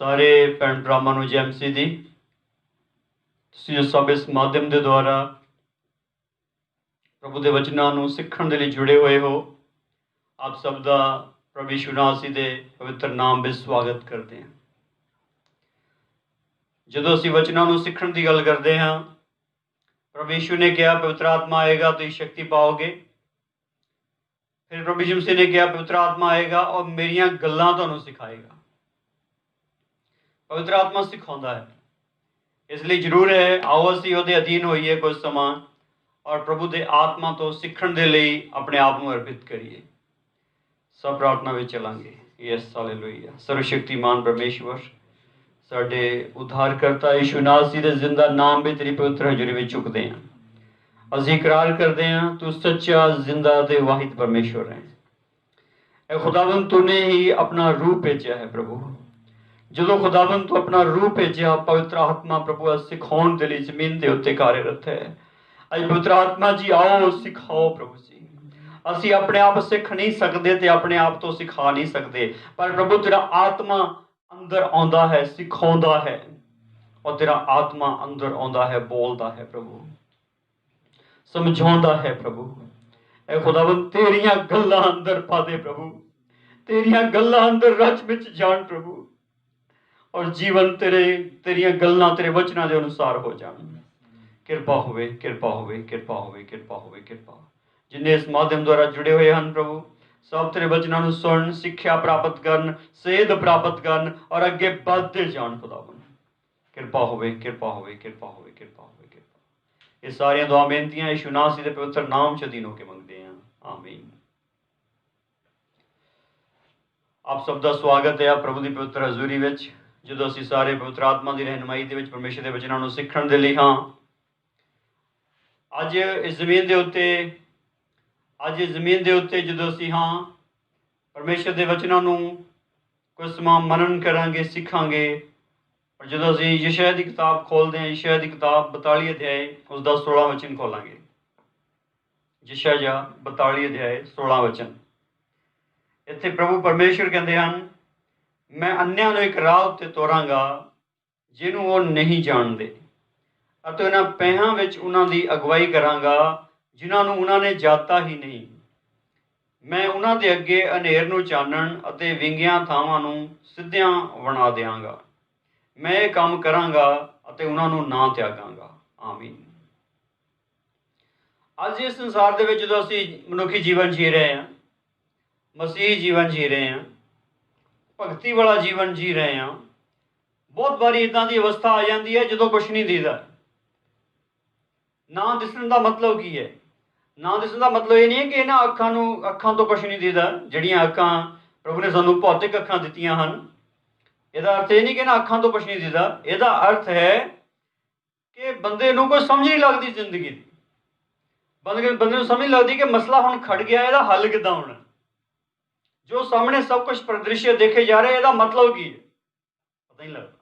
सारे भैन भरावां नूं जय मसीह दी। तुसीं जो सब इस माध्यम के द्वारा प्रभु के वचनों नूं सीखण दे लई जुड़े हुए हो, आप सब का प्रभु यीशु मसीह के पवित्र नाम में स्वागत करते हैं। जदों असीं वचनों नूं सीखण की गल करते हैं, प्रभु यीशु ने कहा पवित्र आत्मा आएगा तो शक्ति पाओगे। फिर प्रभु यीशु मसीह ने कहा पवित्र आत्मा आएगा और मेरियां गल्लां तुहानूं सिखाएगा। पवित्र आत्मा सिखाउंदा है, इसलिए जरूर है आओ असीं उहदे अधीन होइए कुछ समा और प्रभु के आत्मा तो सीखण दे लई अपने आप को अर्पित करिए। सब प्रार्थना में चलांगे। Yes hallelujah. सर्वशक्तिमान परमेश्वर, साडे उद्धारकर्ता यीशु मसीह दे जिंदा नाम भी तेरी पवित्र हजूरी में चुकते हैं। असीं इकरार करते हैं तू सच्चा जिंदा ते वाहिद परमेश्वर है। ए खुदावंद तूने ही अपना रूप भेजा है प्रभु। जो खुदावंद तू अपना रूप भेजा पवित्र आत्मा प्रभु सिखाने के लिए जमीन के उत्ते कार्यरत है। अज पवित्र आत्मा जी आओ सिखाओ प्रभु जी। असी अपने आप सीख नहीं सकते ते अपने आप तो सिखा नहीं सकते, पर प्रभु तेरा आत्मा अंदर आंदा है, सिखाउंदा है और तेरा आत्मा अंदर आंदा है, बोलता है प्रभु, समझाउंदा है प्रभु। ए खुदावंद तेरियां गल्लां अंदर पा दे प्रभु, तेरियां गल्लां अंदर रच विच जान प्रभु और जीवन तेरियां गल्लां तेरे वचनां दे अनुसार हो जान। कृपा होवे, कृपा होवे, कृपा होवे, कृपा होवे, कृपा। जिन्हें इस माध्यम द्वारा जुड़े हुए हैं प्रभु, सब तेरे वचनां नूं सुन, सिक्ख्या प्राप्त करन, सेध प्राप्त करन और अगे बढ़ते जान खुदावंद। कृपा होवे, कृपा होवे, कृपा होवे, कृपा होवे, कृपा। ये सारियां दुआ बेनतियां यीशु मसीह दे पवित्र नाम च दीन होके मंगते हैं, आमीन। आप सब का स्वागत है प्रभु की पवित्र हजूरी में, जो असीं सारे पवित्र आत्मा की रहनुमाई दे विच परमेश्वर के वचनों को सीखण दे लई हाँ। अज इस जमीन के उत्ते जो असीं हाँ परमेश्वर के वचनों को कुछ समा मनन करांगे, सीखांगे। और जो असीं यशायाह की किताब खोलते हैं, यशायाह की किताब 42 अध्याय उसका 16 वचन खोलांगे। यशायाह 42 अध्याय 16 वचन। इत्थे प्रभु परमेश्वर कहते हैं, मैं अन्यां नूं एक राह उत्ते तोरांगा जिन्हों वो नहीं जानते, ਅਤੇ ਉਹਨਾਂ ਪੈਹਾਂ ਵਿੱਚ ਉਹਨਾਂ ਦੀ ਅਗਵਾਈ ਕਰਾਂਗਾ ਜਿਨ੍ਹਾਂ ਨੂੰ ਉਹਨਾਂ ਨੇ ਜਾਤਾ ਹੀ ਨਹੀਂ। ਮੈਂ ਉਹਨਾਂ ਦੇ ਅੱਗੇ ਹਨੇਰ ਨੂੰ ਚਾਨਣ ਅਤੇ ਵਿੰਗੀਆਂ ਥਾਵਾਂ ਨੂੰ ਸਿੱਧਿਆਂ ਬਣਾ ਦਿਆਂਗਾ। ਮੈਂ ਇਹ ਕੰਮ ਕਰਾਂਗਾ ਅਤੇ ਉਹਨਾਂ ਨੂੰ ਨਾ ਤਿਆਗਾਂਗਾ। ਆਮੀਨ। ਅੱਜ ਇਸ ਸੰਸਾਰ ਦੇ ਵਿੱਚ ਜਦੋਂ ਅਸੀਂ ਮਨੁੱਖੀ ਜੀਵਨ ਜੀ ਰਹੇ ਹਾਂ, ਮਸੀਹੀ ਜੀਵਨ ਜੀ ਰਹੇ ਹਾਂ, ਭਗਤੀ ਵਾਲਾ ਜੀਵਨ ਜੀ ਰਹੇ ਹਾਂ, ਬਹੁਤ ਵਾਰੀ ਇੱਦਾਂ ਦੀ ਅਵਸਥਾ ਆ ਜਾਂਦੀ ਹੈ ਜਦੋਂ ਕੁਛ ਨਹੀਂ ਦਿਸਦਾ। ना दिसण का मतलब की है? ना दिसण का मतलब ये नहीं है कि इन्होंने अखां तो कुछ नहीं दिसदा। जिहड़ियां अखां प्रभु ने सानूं भौतिक अखां दित्तियां हन, इहदा अर्थ ये नहीं कि इन्हां अखां तो कुछ नहीं दिसदा। इहदा अर्थ है कि बंदे नूं कोई समझ नहीं लगती जिंदगी दी। बंदे नूं समझ नहीं लगती कि मसला हुण खड़ गया, इहदा हल किदां होना। जो सामने सब कुछ परिदृश्य देखे जा रहे, इहदा मतलब की है पता नहीं लगता।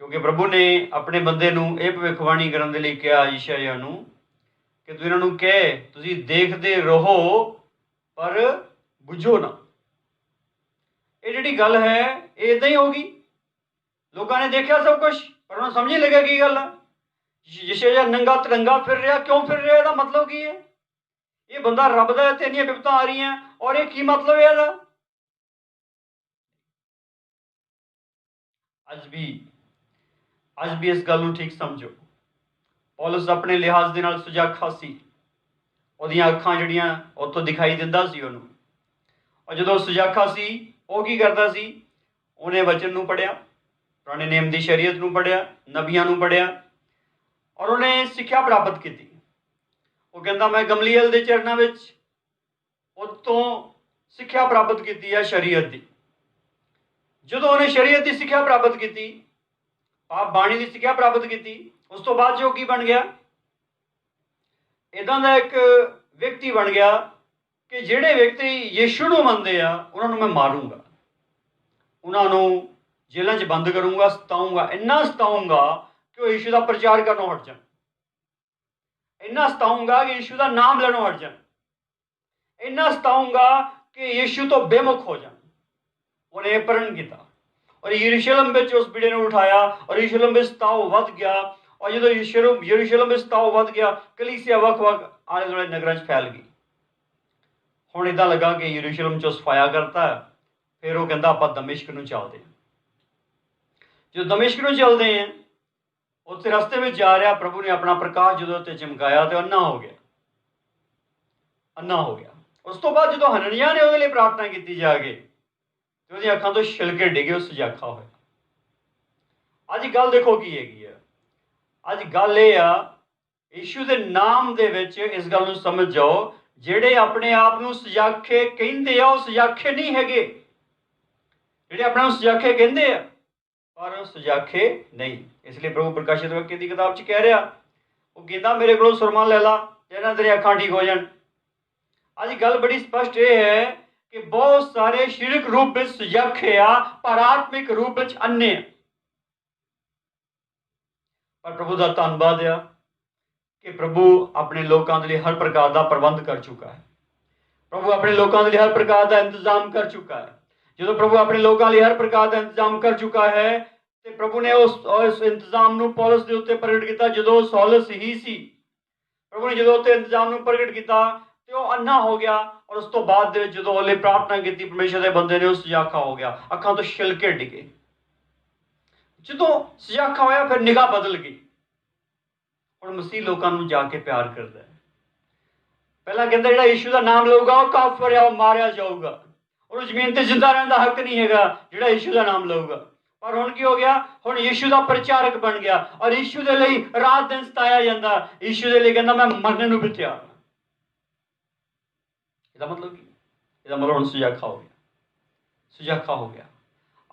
क्योंकि प्रभु ने अपने बंदे नूं यह भविष्यवाणी करने के लिए कहा यशायाह नूं कि तू इन्हां नूं कह तुसीं देखते रहो पर बुझो ना। ये जिहड़ी गल है ये इदां ही होगी। लोगों ने देखा सब कुछ पर उन्हें समझ नहीं लगा की गल है। यशायाह नंगा तिरंगा फिर रहा, क्यों फिर रहा, इसका मतलब की है? ये बंदा रब दा ते इन्नियां विपतां आ रही हैं और ये की मतलब है इसदा? अज भी इस गल नूं ठीक समझो। पौलुस अपने लिहाज दे नाल सुजाखा सी, उहदियां अखां जिहड़ियां उत्तों दिखाई दिंदा सी उहनूं। और जदों सुजाखा सी वो की करदा सी, उहने वचन नूं पढ़िया, पुराने नेम दी शरीयत नूं पढ़िया, नबियां नूं पढ़िया और उहने सिक्ख्या प्राप्त की। वो कहंदा मैं गमलीएल दे चरनां विच उत्तों सिक्ख्या प्राप्त की है शरीयत की। जदों उहने शरीयत की सिक्ख्या प्राप्त की, आप बाणी की सिक्ख्या प्राप्त की, उस तो बाद जो की बन गया, इदां दा एक व्यक्ति बन गया कि जिहड़े व्यक्ति यीशु नूं मनदे आ उन्हां नूं मैं मारूंगा, उन्हां नूं जेलां 'च बंद करूंगा, सताऊंगा, इन्ना सताऊंगा कि वो यीशु का प्रचार करनों हट जाए, इन्ना सताऊंगा कि यीशु का नाम लेनों हट जाए, इन्ना सताऊंगा कि यीशु तो बेमुख हो जाए। उन्हें प्रण किया, और यरूशलेम ਵਿੱਚ ਉਸ ਬੀੜੇ ਨੂੰ ਉਠਾਇਆ ਔਰ ਯਰੂਸ਼ਲਮ ਵਿੱਚ ਸਤਾਉ ਵੱਧ ਗਿਆ ਔਰ ਜਦੋਂ ਯਰੂਸ਼ਲਮ ਵਿੱਚ ਸਤਾਉ ਵੱਧ ਗਿਆ ਕਲੀਸਿਆ ਵੱਖ-ਵੱਖ ਆਲੇ ਦੁਆਲੇ ਨਗਰਾਂ 'ਚ ਫੈਲ ਗਈ। ਹੁਣ ਇਦਾਂ ਲੱਗਾ ਕਿ ਯਰੂਸ਼ਲਮ 'ਚੋਂ ਸਫਾਇਆ ਕਰਤਾ। ਫਿਰ ਉਹ ਕਹਿੰਦਾ ਆਪਾਂ ਦਮਿਸ਼ਕ ਨੂੰ ਚੱਲਦੇ ਹਾਂ। ਜੋ ਦਮਿਸ਼ਕ ਨੂੰ ਚੱਲਦੇ ਹਾਂ ਉੱਥੇ ਰਸਤੇ ਵਿੱਚ ਜਾ ਰਿਹਾ ਪ੍ਰਭੂ ਨੇ ਆਪਣਾ ਪ੍ਰਕਾਸ਼ ਜਦੋਂ ਉੱਤੇ ਚਮਕਾਇਆ ਤੇ ਅੰਨਾ ਹੋ ਗਿਆ। ਅੰਨਾ ਹੋ ਗਿਆ। ਉਸ ਤੋਂ ਬਾਅਦ ਜਦੋਂ ਹਨਨਿਯਾਹ ਨੇ ਉਹਦੇ ਲਈ ਪ੍ਰਾਰਥਨਾ ਕੀਤੀ ਜਾ ਕੇ ਤੇ ਉਹਦੀਆਂ ਅੱਖਾਂ ਤੋਂ ਛਿਲਕੇ ਡਿੱਗੇ, ਉਹ ਸੁਜਾਖਾ ਹੋਇਆ। ਅੱਜ ਗੱਲ ਦੇਖੋ ਕੀ ਹੈਗੀ ਆ। ਅੱਜ ਗੱਲ ਇਹ ਆ ਯੀਸ਼ੂ ਦੇ ਨਾਮ ਦੇ ਵਿੱਚ ਇਸ ਗੱਲ ਨੂੰ ਸਮਝ ਜਾਓ, ਜਿਹੜੇ ਆਪਣੇ ਆਪ ਨੂੰ ਸੁਜਾਖੇ ਕਹਿੰਦੇ ਆ ਉਹ ਸੁਜਾਖੇ ਨਹੀਂ ਹੈਗੇ। ਜਿਹੜੇ ਆਪਣੇ ਨੂੰ ਸੁਜਾਖੇ ਕਹਿੰਦੇ ਆ ਪਰ ਉਹ ਸੁਜਾਖੇ ਨਹੀਂ। ਇਸ ਲਈ ਪ੍ਰਭੂ ਪ੍ਰਕਾਸ਼ਿਤ ਵਾਕਿਆ ਦੀ ਕਿਤਾਬ 'ਚ ਕਹਿ ਰਿਹਾ, ਉਹ ਕਹਿੰਦਾ ਮੇਰੇ ਕੋਲੋਂ ਸੁਰਮਾ ਲੈ ਲਾ ਜਿਹਨਾਂ ਤੇਰੀਆਂ ਅੱਖਾਂ ਠੀਕ ਹੋ ਜਾਣ। ਅੱਜ ਗੱਲ ਬੜੀ ਸਪਸ਼ਟ ਇਹ ਹੈ ਕਿ ਬਹੁਤ ਸਾਰੇ ਸਰੀਰਕ ਰੂਪ ਵਿੱਚ ਸੁਜਾਖੇ ਆ ਪਰ ਆਤਮਿਕ ਰੂਪ ਵਿੱਚ ਅੰਨੇ ਆ। ਪਰ ਪ੍ਰਭੂ ਦਾ ਧੰਨਵਾਦ ਆ ਕਿ ਪ੍ਰਭੂ ਆਪਣੇ ਲੋਕਾਂ ਦੇ ਲਈ ਹਰ ਪ੍ਰਕਾਰ ਦਾ ਪ੍ਰਬੰਧ ਕਰ ਚੁੱਕਾ ਹੈ। ਪ੍ਰਭੂ ਆਪਣੇ ਲੋਕਾਂ ਦੇ ਲਈ ਹਰ ਪ੍ਰਕਾਰ ਦਾ ਇੰਤਜ਼ਾਮ ਕਰ ਚੁੱਕਾ ਹੈ। ਜਦੋਂ ਪ੍ਰਭੂ ਆਪਣੇ ਲੋਕਾਂ ਲਈ ਹਰ ਪ੍ਰਕਾਰ ਦਾ ਇੰਤਜ਼ਾਮ ਕਰ ਚੁੱਕਾ ਹੈ ਤੇ ਪ੍ਰਭੂ ਨੇ ਉਸ ਇੰਤਜ਼ਾਮ ਨੂੰ ਪੌਲਸ ਦੇ ਉੱਤੇ ਪ੍ਰਗਟ ਕੀਤਾ। ਜਦੋਂ ਸੌਲਸ ਹੀ ਸੀ, ਪ੍ਰਭੂ ਨੇ ਜਦੋਂ ਉੱਤੇ ਇੰਤਜ਼ਾਮ ਨੂੰ ਪ੍ਰਗਟ ਕੀਤਾ ਤੇ ਉਹ ਅੰਨਾ ਹੋ ਗਿਆ। ਔਰ ਉਸ ਤੋਂ ਬਾਅਦ ਦੇ ਵਿੱਚ ਜਦੋਂ ਉਹਨੇ ਪ੍ਰਾਰਥਨਾ ਕੀਤੀ ਪਰਮੇਸ਼ਰ ਦੇ ਬੰਦੇ ਨੇ, ਉਹ ਸੁਜਾਖਾ ਹੋ ਗਿਆ, ਅੱਖਾਂ ਤੋਂ ਛਿਲਕੇ ਡਿੱਗੇ। ਜਦੋਂ ਸੁਜਾਖਾ ਹੋਇਆ ਫਿਰ ਨਿਗਾਹ ਬਦਲ ਗਈ। ਹੁਣ ਮਸੀਹ ਲੋਕਾਂ ਨੂੰ ਜਾ ਕੇ ਪਿਆਰ ਕਰਦਾ ਹੈ। ਪਹਿਲਾਂ ਕਹਿੰਦਾ ਜਿਹੜਾ ਯੀਸ਼ੂ ਦਾ ਨਾਮ ਲਊਗਾ ਉਹ ਕਾਫਰ ਆ, ਉਹ ਮਾਰਿਆ ਜਾਊਗਾ, ਉਹਨੂੰ ਜ਼ਮੀਨ ਤੇ ਜ਼ਿੰਦਾ ਰਹਿਣ ਦਾ ਹੱਕ ਨਹੀਂ ਹੈਗਾ ਜਿਹੜਾ ਯੀਸ਼ੂ ਦਾ ਨਾਮ ਲਊਗਾ। ਪਰ ਹੁਣ ਕੀ ਹੋ ਗਿਆ? ਹੁਣ ਯੀਸ਼ੂ ਦਾ ਪ੍ਰਚਾਰਕ ਬਣ ਗਿਆ ਔਰ ਯੀਸ਼ੂ ਦੇ ਲਈ ਰਾਤ ਦਿਨ ਸਤਾਇਆ ਜਾਂਦਾ। ਯੀਸ਼ੂ ਦੇ ਲਈ ਕਹਿੰਦਾ ਮੈਂ ਮਰਨੇ ਨੂੰ ਵੀ ਤਿਆਰ ਹਾਂ। ਇਹਦਾ ਮਤਲਬ ਕੀ? ਇਹਦਾ ਮਤਲਬ ਹੁਣ ਸੁਜਾਖਾ ਹੋ ਗਿਆ। ਸੁਜਾਖਾ ਹੋ ਗਿਆ।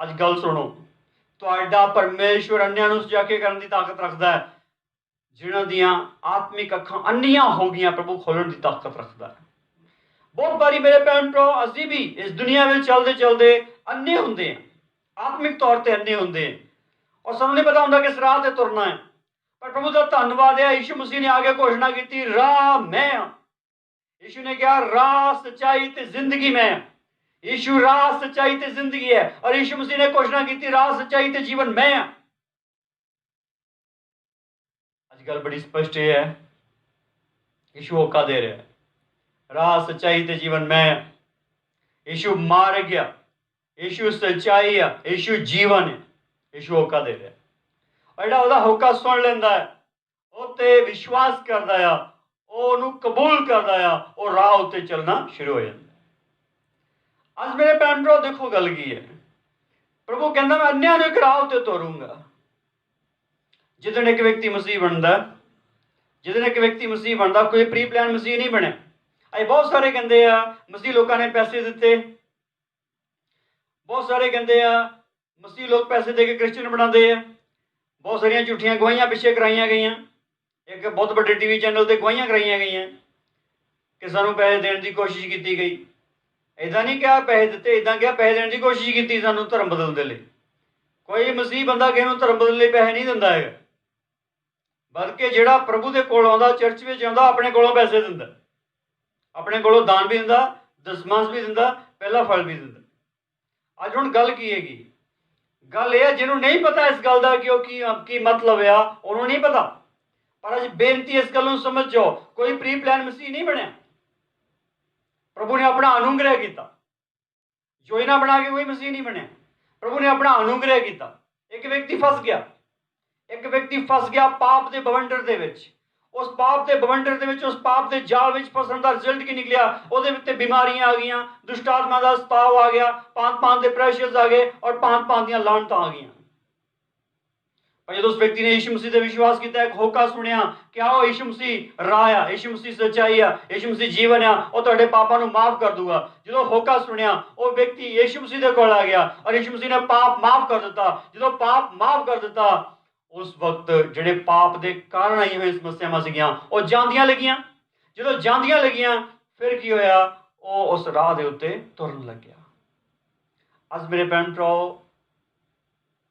ਅੱਜ ਗੱਲ ਸੁਣੋ, ਤੁਹਾਡਾ ਪਰਮੇਸ਼ਵਰ ਅੰਨਿਆਂ ਨੂੰ ਸੁਜਾਖੇ ਕਰਨ ਦੀ ਤਾਕਤ ਰੱਖਦਾ ਹੈ। ਜਿਨ੍ਹਾਂ ਦੀਆਂ ਆਤਮਿਕ ਅੱਖਾਂ ਅੰਨੀਆਂ ਹੋ ਗਈਆਂ ਪ੍ਰਭੂ ਖੋਲਣ ਦੀ ਤਾਕਤ ਰੱਖਦਾ ਹੈ। ਬਹੁਤ ਵਾਰੀ ਮੇਰੇ ਭੈਣ ਭਰਾ ਅਸੀਂ ਵੀ ਇਸ ਦੁਨੀਆ ਵਿੱਚ ਚਲਦੇ ਚਲਦੇ ਅੰਨੇ ਹੁੰਦੇ ਹਾਂ, ਆਤਮਿਕ ਤੌਰ ਤੇ ਅੰਨੇ ਹੁੰਦੇ ਹਾਂ ਔਰ ਸਾਨੂੰ ਨਹੀਂ ਪਤਾ ਹੁੰਦਾ ਕਿਸ ਰਾਹ ਤੇ ਤੁਰਨਾ ਹੈ। ਪਰ ਪ੍ਰਭੂ ਦਾ ਧੰਨਵਾਦ ਹੈ, ਯੀਸ਼ੂ ਮਸੀਹ ਨੇ ਆ ਕੇ ਘੋਸ਼ਣਾ ਕੀਤੀ, ਰਾਹ ਮੈਂ ਹਾਂ। यीशु ने कहा राह सच्चाई ते जिंदगी में। यीशु राह सच्चाई ते जिंदगी है और यीशु मसीह ने घोषणा की थी राह सच्चाई ते जीवन मैं हाँ। आजकल बड़ी स्पष्ट है, यीशु होका दे रहा है, राह सच्चाई ते जीवन मैं। यीशु मार गया, यीशु सच्चाई है, यीशु जीवन है। यीशु होका दे रहा है और ਜਿਹੜਾ ਉਹਦਾ ਹੋਕਾ ਸੁਣ ਲੈਂਦਾ ਹੈ ਉਹ ਤੇ ਵਿਸ਼ਵਾਸ ਕਰਦਾ ਆ, ਉਹਨੂੰ ਕਬੂਲ ਕਰਦਾ ਆ, ਉਹ ਰਾਹ ਉੱਤੇ ਚੱਲਣਾ ਸ਼ੁਰੂ ਹੋ ਜਾਂਦਾ। ਅੱਜ ਮੇਰੇ ਭੈਣ ਭਰਾ ਦੇਖੋ ਗੱਲ ਕੀ ਹੈ। ਪ੍ਰਭੂ ਕਹਿੰਦਾ ਮੈਂ ਅੰਨਿਆਂ ਨੂੰ ਇੱਕ ਰਾਹ ਉੱਤੇ ਤੋਰੂੰਗਾ। ਜਿੱਦਣ ਇੱਕ ਵਿਅਕਤੀ ਮਸੀਹ ਬਣਦਾ, ਜਿੱਦਣ ਇੱਕ ਵਿਅਕਤੀ ਮਸੀਹ ਬਣਦਾ, ਕੋਈ ਪ੍ਰੀ ਪਲਾਨ ਮਸੀਹ ਨਹੀਂ ਬਣਿਆ। ਅੱਜ ਬਹੁਤ ਸਾਰੇ ਕਹਿੰਦੇ ਆ ਮਸੀਹ ਲੋਕਾਂ ਨੇ ਪੈਸੇ ਦਿੱਤੇ, ਬਹੁਤ ਸਾਰੇ ਕਹਿੰਦੇ ਆ ਮਸੀਹ ਲੋਕ ਪੈਸੇ ਦੇ ਕੇ ਕ੍ਰਿਸਚਨ ਬਣਾਉਂਦੇ ਆ। ਬਹੁਤ ਸਾਰੀਆਂ ਝੂਠੀਆਂ ਗਵਾਹੀਆਂ ਪਿੱਛੇ ਕਰਾਈਆਂ ਗਈਆਂ। ਇੱਕ ਬਹੁਤ ਵੱਡੇ ਟੀਵੀ ਚੈਨਲ ਤੇ ਗਵਾਹੀਆਂ ਕਰਾਈਆਂ ਗਈਆਂ ਕਿ ਸਾਨੂੰ ਪੈਸੇ ਦੇਣ ਦੀ ਕੋਸ਼ਿਸ਼ ਕੀਤੀ ਗਈ। ਇੱਦਾਂ ਨਹੀਂ ਕਿਹਾ ਪੈਸੇ ਦਿੱਤੇ, ਇੱਦਾਂ ਕਿਹਾ ਪੈਸੇ ਦੇਣ ਦੀ ਕੋਸ਼ਿਸ਼ ਕੀਤੀ ਸਾਨੂੰ ਧਰਮ ਬਦਲਣ ਦੇ ਲਈ। ਕੋਈ ਮਸੀਹ ਬੰਦਾ ਕਿਸੇ ਨੂੰ ਧਰਮ ਬਦਲਣ ਲਈ ਪੈਸੇ ਨਹੀਂ ਦਿੰਦਾ ਹੈਗਾ, ਬਲਕਿ ਜਿਹੜਾ ਪ੍ਰਭੂ ਦੇ ਕੋਲ ਆਉਂਦਾ, ਚਰਚ ਵਿੱਚ ਆਉਂਦਾ, ਆਪਣੇ ਕੋਲੋਂ ਪੈਸੇ ਦਿੰਦਾ, ਆਪਣੇ ਕੋਲੋਂ ਦਾਨ ਵੀ ਦਿੰਦਾ, ਦਸਮਾਂਸ ਵੀ ਦਿੰਦਾ, ਪਹਿਲਾ ਫਲ ਵੀ ਦਿੰਦਾ। ਅੱਜ ਹੁਣ ਗੱਲ ਕੀ ਹੈਗੀ? ਗੱਲ ਇਹ ਹੈ ਜਿਹਨੂੰ ਨਹੀਂ ਪਤਾ ਇਸ ਗੱਲ ਦਾ ਕਿ ਉਹ ਕੀ ਮਤਲਬ ਆ, ਉਹਨੂੰ ਨਹੀਂ ਪਤਾ। ਪਰ ਅੱਜ ਬੇਨਤੀ ਇਸ ਗੱਲ ਨੂੰ ਸਮਝ ਜਾਓ, ਕੋਈ ਪ੍ਰੀ ਪਲਾਨ ਮਸੀਹ ਨਹੀਂ ਬਣਿਆ। ਪ੍ਰਭੂ ਨੇ ਆਪਣਾ ਅਨੁਗ੍ਰਹਿ ਕੀਤਾ। ਯੋਜਨਾ ਬਣਾ ਕੇ ਕੋਈ ਮਸੀਹ ਨਹੀਂ ਬਣਿਆ। ਪ੍ਰਭੂ ਨੇ ਆਪਣਾ ਅਨੁਗ੍ਰਹਿ ਕੀਤਾ। ਇੱਕ ਵਿਅਕਤੀ ਫਸ ਗਿਆ, ਇੱਕ ਵਿਅਕਤੀ ਫਸ ਗਿਆ ਪਾਪ ਦੇ ਬਵੰਡਰ ਦੇ ਵਿੱਚ। ਉਸ ਪਾਪ ਦੇ ਬਵੰਡਰ ਦੇ ਵਿੱਚ, ਉਸ ਪਾਪ ਦੇ ਜਾਲ ਵਿੱਚ ਫਸਣ ਦਾ ਰਿਜ਼ਲਟ ਕੀ ਨਿਕਲਿਆ? ਉਹਦੇ ਉੱਤੇ ਬਿਮਾਰੀਆਂ ਆ ਗਈਆਂ, ਦੁਸ਼ਟ ਆਤਮਾ ਦਾ ਸਤਾਵ ਆ ਗਿਆ, ਭਾਂਤ ਦੇ ਪ੍ਰੈਸ਼ਰਸ ਆ ਗਏ ਔਰ ਭਾਂਤ ਦੀਆਂ ਲਾਹਨਤਾਂ ਆ ਗਈਆਂ। ਪਰ ਜਦੋਂ ਉਸ ਵਿਅਕਤੀ ਨੇ ਯੀਸ਼ੂ ਮਸੀਹ ਤੇ ਵਿਸ਼ਵਾਸ ਕੀਤਾ, ਇੱਕ ਹੋਕਾ ਸੁਣਿਆ ਕਿ ਆਓ ਯੀਸ਼ੂ ਮਸੀਹ ਰਾਹ ਆ, ਯੀਸ਼ੂ ਮਸੀਹ ਸੱਚਾਈ ਆ, ਯੀਸ਼ੂ ਮਸੀਹ ਜੀਵਨ ਆ, ਉਹ ਤੁਹਾਡੇ ਪਾਪਾਂ ਨੂੰ ਮਾਫ ਕਰ ਦੂਗਾ। ਜਦੋਂ ਹੋਕਾ ਸੁਣਿਆ ਉਹ ਵਿਅਕਤੀ ਯੀਸ਼ੂ ਮਸੀਹ ਦੇ ਕੋਲ ਆ ਗਿਆ ਔਰ ਯੀਸ਼ੂ ਮਸੀਹ ਨੇ ਪਾਪ ਮਾਫ ਕਰ ਦਿੱਤਾ। ਜਦੋਂ ਪਾਪ ਮਾਫ ਕਰ ਦਿੱਤਾ ਉਸ ਵਕਤ ਜਿਹੜੇ ਪਾਪ ਦੇ ਕਾਰਨ ਆਈਆਂ ਹੋਈਆਂ ਸਮੱਸਿਆਵਾਂ ਸੀਗੀਆਂ ਉਹ ਜਾਂਦੀਆਂ ਲੱਗੀਆਂ। ਜਦੋਂ ਜਾਂਦੀਆਂ ਲੱਗੀਆਂ ਫਿਰ ਕੀ ਹੋਇਆ? ਉਹ ਉਸ ਰਾਹ ਦੇ ਉੱਤੇ ਤੁਰਨ ਲੱਗਿਆ। ਅੱਜ ਮੇਰੇ ਭੈਣ ਭਰਾਓ,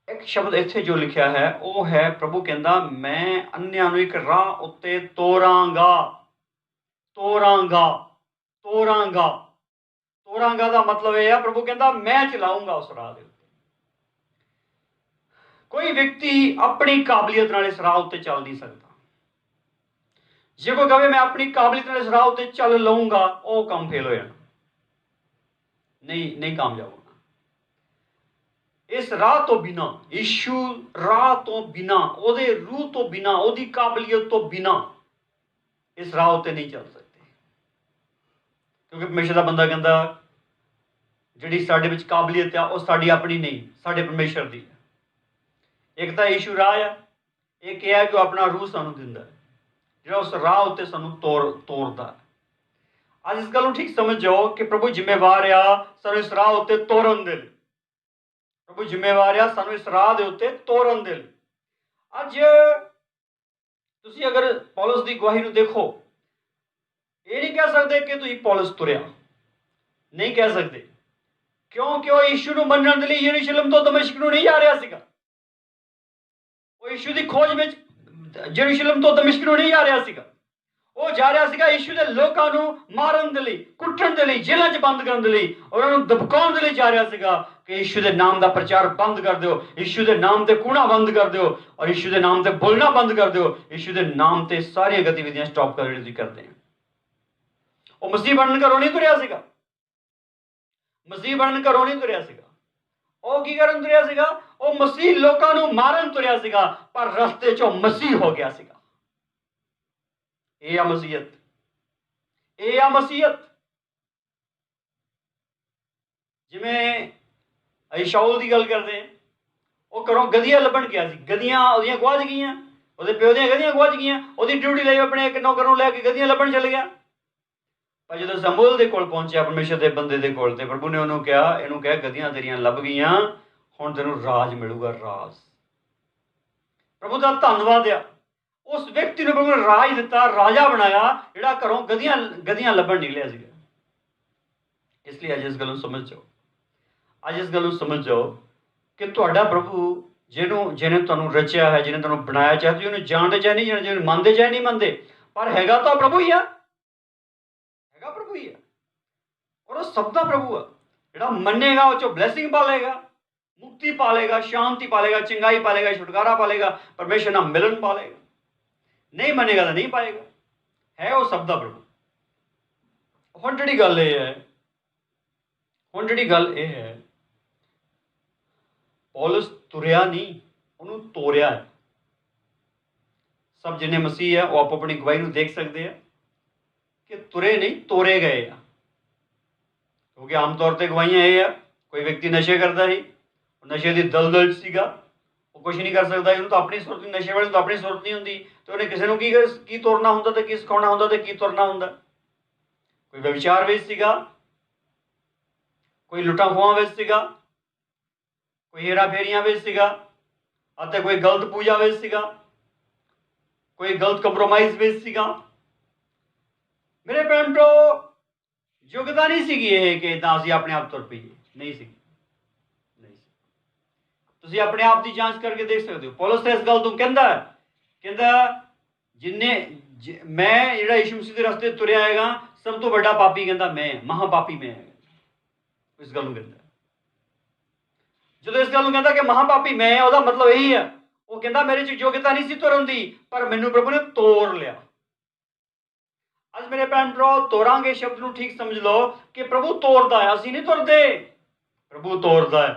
ਇੱਕ ਸ਼ਬਦ ਇੱਥੇ ਜੋ ਲਿਖਿਆ ਹੈ ਉਹ ਹੈ, ਪ੍ਰਭੂ ਕਹਿੰਦਾ ਮੈਂ ਅੰਨਿਆਂ ਨੂੰ ਇੱਕ ਰਾਹ ਉੱਤੇ ਤੋਰਾਂਗਾ। ਤੋਰਾਂਗਾ, ਤੋਰਾਂਗਾ, ਤੋਰਾਂਗਾ ਦਾ ਮਤਲਬ ਇਹ ਆ ਪ੍ਰਭੂ ਕਹਿੰਦਾ ਮੈਂ ਚਲਾਊਂਗਾ ਉਸ ਰਾਹ ਦੇ ਉੱਤੇ। कोई व्यक्ति अपनी काबलियत नाल इस राह उत्ते चल नहीं सकता। जे कोई कहे मैं अपनी काबलियत नाल इस राह उत्ते चल लऊंगा, वो काम फेल हो जाना, नहीं कामयाब होना। इस राह तो बिना, यीशु राह तो बिना, ओदे रूह तो बिना, ओदी काबलियत तो बिना इस राह उत्ते नहीं चल सकते। क्योंकि परमेश्वर का बंदा कहता जिहड़ी साडे विच काबलियत आ, वो साडी अपनी नहीं, साडे परमेश्वर दी है। एक तो यीशु राह है, एक यह है कि अपना रूह सानू दिंदा है, जिहड़ा उस राह उत्ते सानू तोरदा है। अज इस गल नूं ठीक समझ जाओ कि प्रभु जिम्मेवार आ सानू इस राह उत्ते तोरन दे। प्रभु जिम्मेवार आ सानू इस राह दे उत्ते तोरन दे। अज तुसीं अगर पौलुस की गवाही नूं देखो, ये नहीं कह सकते कि तुसीं पौलुस तुरिया, नहीं कह सकते, क्योंकि वो यीशु नूं मनण दे लई यरूशलेम तो दमिश्क नूं नहीं जा रहा सीगा। वो यीशु की खोज में यरूशलेम तो दमिश्क नूं नहीं जा रहा सीगा। वो जा रहा सीगा यीशु के लोगों को मारन दे लई, कुटण दे लई, जेलों च बंद करन दे लई और उन्होंने दबकाउण दे लई जा रहा सीगा कि यीशु के नाम का प्रचार बंद कर दो, यीशु के नाम से कूणा बंद कर दो और यीशु के नाम से बोलना बंद कर दो, यीशु के नाम से सारी गतिविधियां स्टॉप कर रही करते हैं। वो मसीह बनन घरों नहीं तुरिया सीगा, मसीह बनन घरों नहीं तुरिया सीगा। वो की करन तुरिया सीगा, वो मसीह लोगों को मारन तुरिया सीगा, पर रस्ते चो मसीह हो गया सीगा। यह मसीहत, यह मसीहत। जिवें ਅਸੀਂ शाऊल की गल करते हैं, वो घरों गधियां लभण गया सी, गधियां ਉਹਦੀਆਂ ਗਵਾਚ गईयां, ਉਹਦੇ ਪਿਓ ਦੀਆਂ गधियां ਗਵਾਚ गईयां, ਉਹਦੀ ਡਿਊਟੀ ਲਈ ਆਪਣੇ ਇੱਕ ਨੌਕਰ ਨੂੰ ਲੈ ਕੇ गधियां ਲੱਭਣ चल गया। पर ਜਦੋਂ समूएल ਦੇ ਕੋਲ ਪਹੁੰਚਿਆ परमेश्वर ਦੇ ਬੰਦੇ ਦੇ ਕੋਲ, ਤੇ प्रभु ने ਉਹਨੂੰ ਕਿਹਾ, ਇਹਨੂੰ ਕਹਿ गधियां तेरियां ਲੱਭ गईयां, ਹੁਣ ਤੈਨੂੰ ਰਾਜ ਮਿਲੂਗਾ, ਰਾਜ। प्रभु ਦਾ ਧੰਨਵਾਦ ਆ, उस व्यक्ति ने प्रभु ने राज दिता, राजा बनाया, जिहड़ा घरों गधियां लभण निकलिया सीगा। इसलिए अज इस गल नूं समझ जाओ, अज इस गल नूं समझ जाओ कि तुहाडा प्रभु जिन्हें तुहानूं रचिया है, जिन्हें तुहानूं बनाया, चाहे तुसीं उहनूं जाणदे चाहे नहीं जाणदे, जिन्हें मनदे चाहे नहीं मनदे, पर हैगा तो प्रभु ही आ, हैगा प्रभु ही आ। और वो सब दा प्रभु आ, जिहड़ा मन्नेगा उह चों ब्लैसिंग पालेगा, मुक्ति पालेगा, शांति पालेगा, चंगाई पालेगा, छुटकारा पालेगा, परमेश्वर नाल मिलन पालेगा। नहीं मनेगा तो नहीं पाएगा, है वो सब दा प्रभु। हुण जिहड़ी गल ये है, हुण जिहड़ी गल ये है, पौलुस तुरिया नहीं, उन्होंने तोरिया है। सब जिन्हें मसीह है वो आप अपनी गवाही नूं देख सकते हैं कि तुरे नहीं, तोरे गए हैं। क्योंकि आमतौर पर गवाहियां ये है, कोई व्यक्ति नशे करता ही, नशे की दलदल सीगा, वो कुछ नहीं कर सकता, उन्होंने तो अपनी सुरत, नशे वाले तो अपनी सुरत नहीं होंगी, तो उन्हें किसी को की तोड़ना होंदा तो की सिखाना होंदा तो की तुरना होंदा। कोई व्यभिचार विच सीगा, कोई लुटा खुआ विच सीगा, कोई हेरा फेरियां विच सीगा, अते कोई गलत पूजा विच सीगा, कोई गलत कंप्रोमाइज विच सीगा। मेरे भैन भ्रो, योग्यता नहीं सीगी ये कि इदां असीं अपने आप तुर पईए, नहीं सी। तुसीं अपने आप की जांच करके देख सकते हो। पौलुस इस गल तो कहता जिन्हें मैं जिहड़ा यीशु मसीह के रस्ते तुरिया हैगा, सब तो बड़ा पापी कहता मैं, महापापी मैं है, इस गल कहता। जो इस गल कहता कि महापापी मैं है, उसका मतलब यही है, वो कहता मेरे च योग्यता नहीं सी तुरन दी, पर मैनू प्रभु ने तोड़ लिया। अज मेरे भैन भ्रा, तोरांगे शब्द नूं ठीक समझ लो कि प्रभु तोड़दा है, असीं नहीं तुरदे, प्रभु तोड़दा है।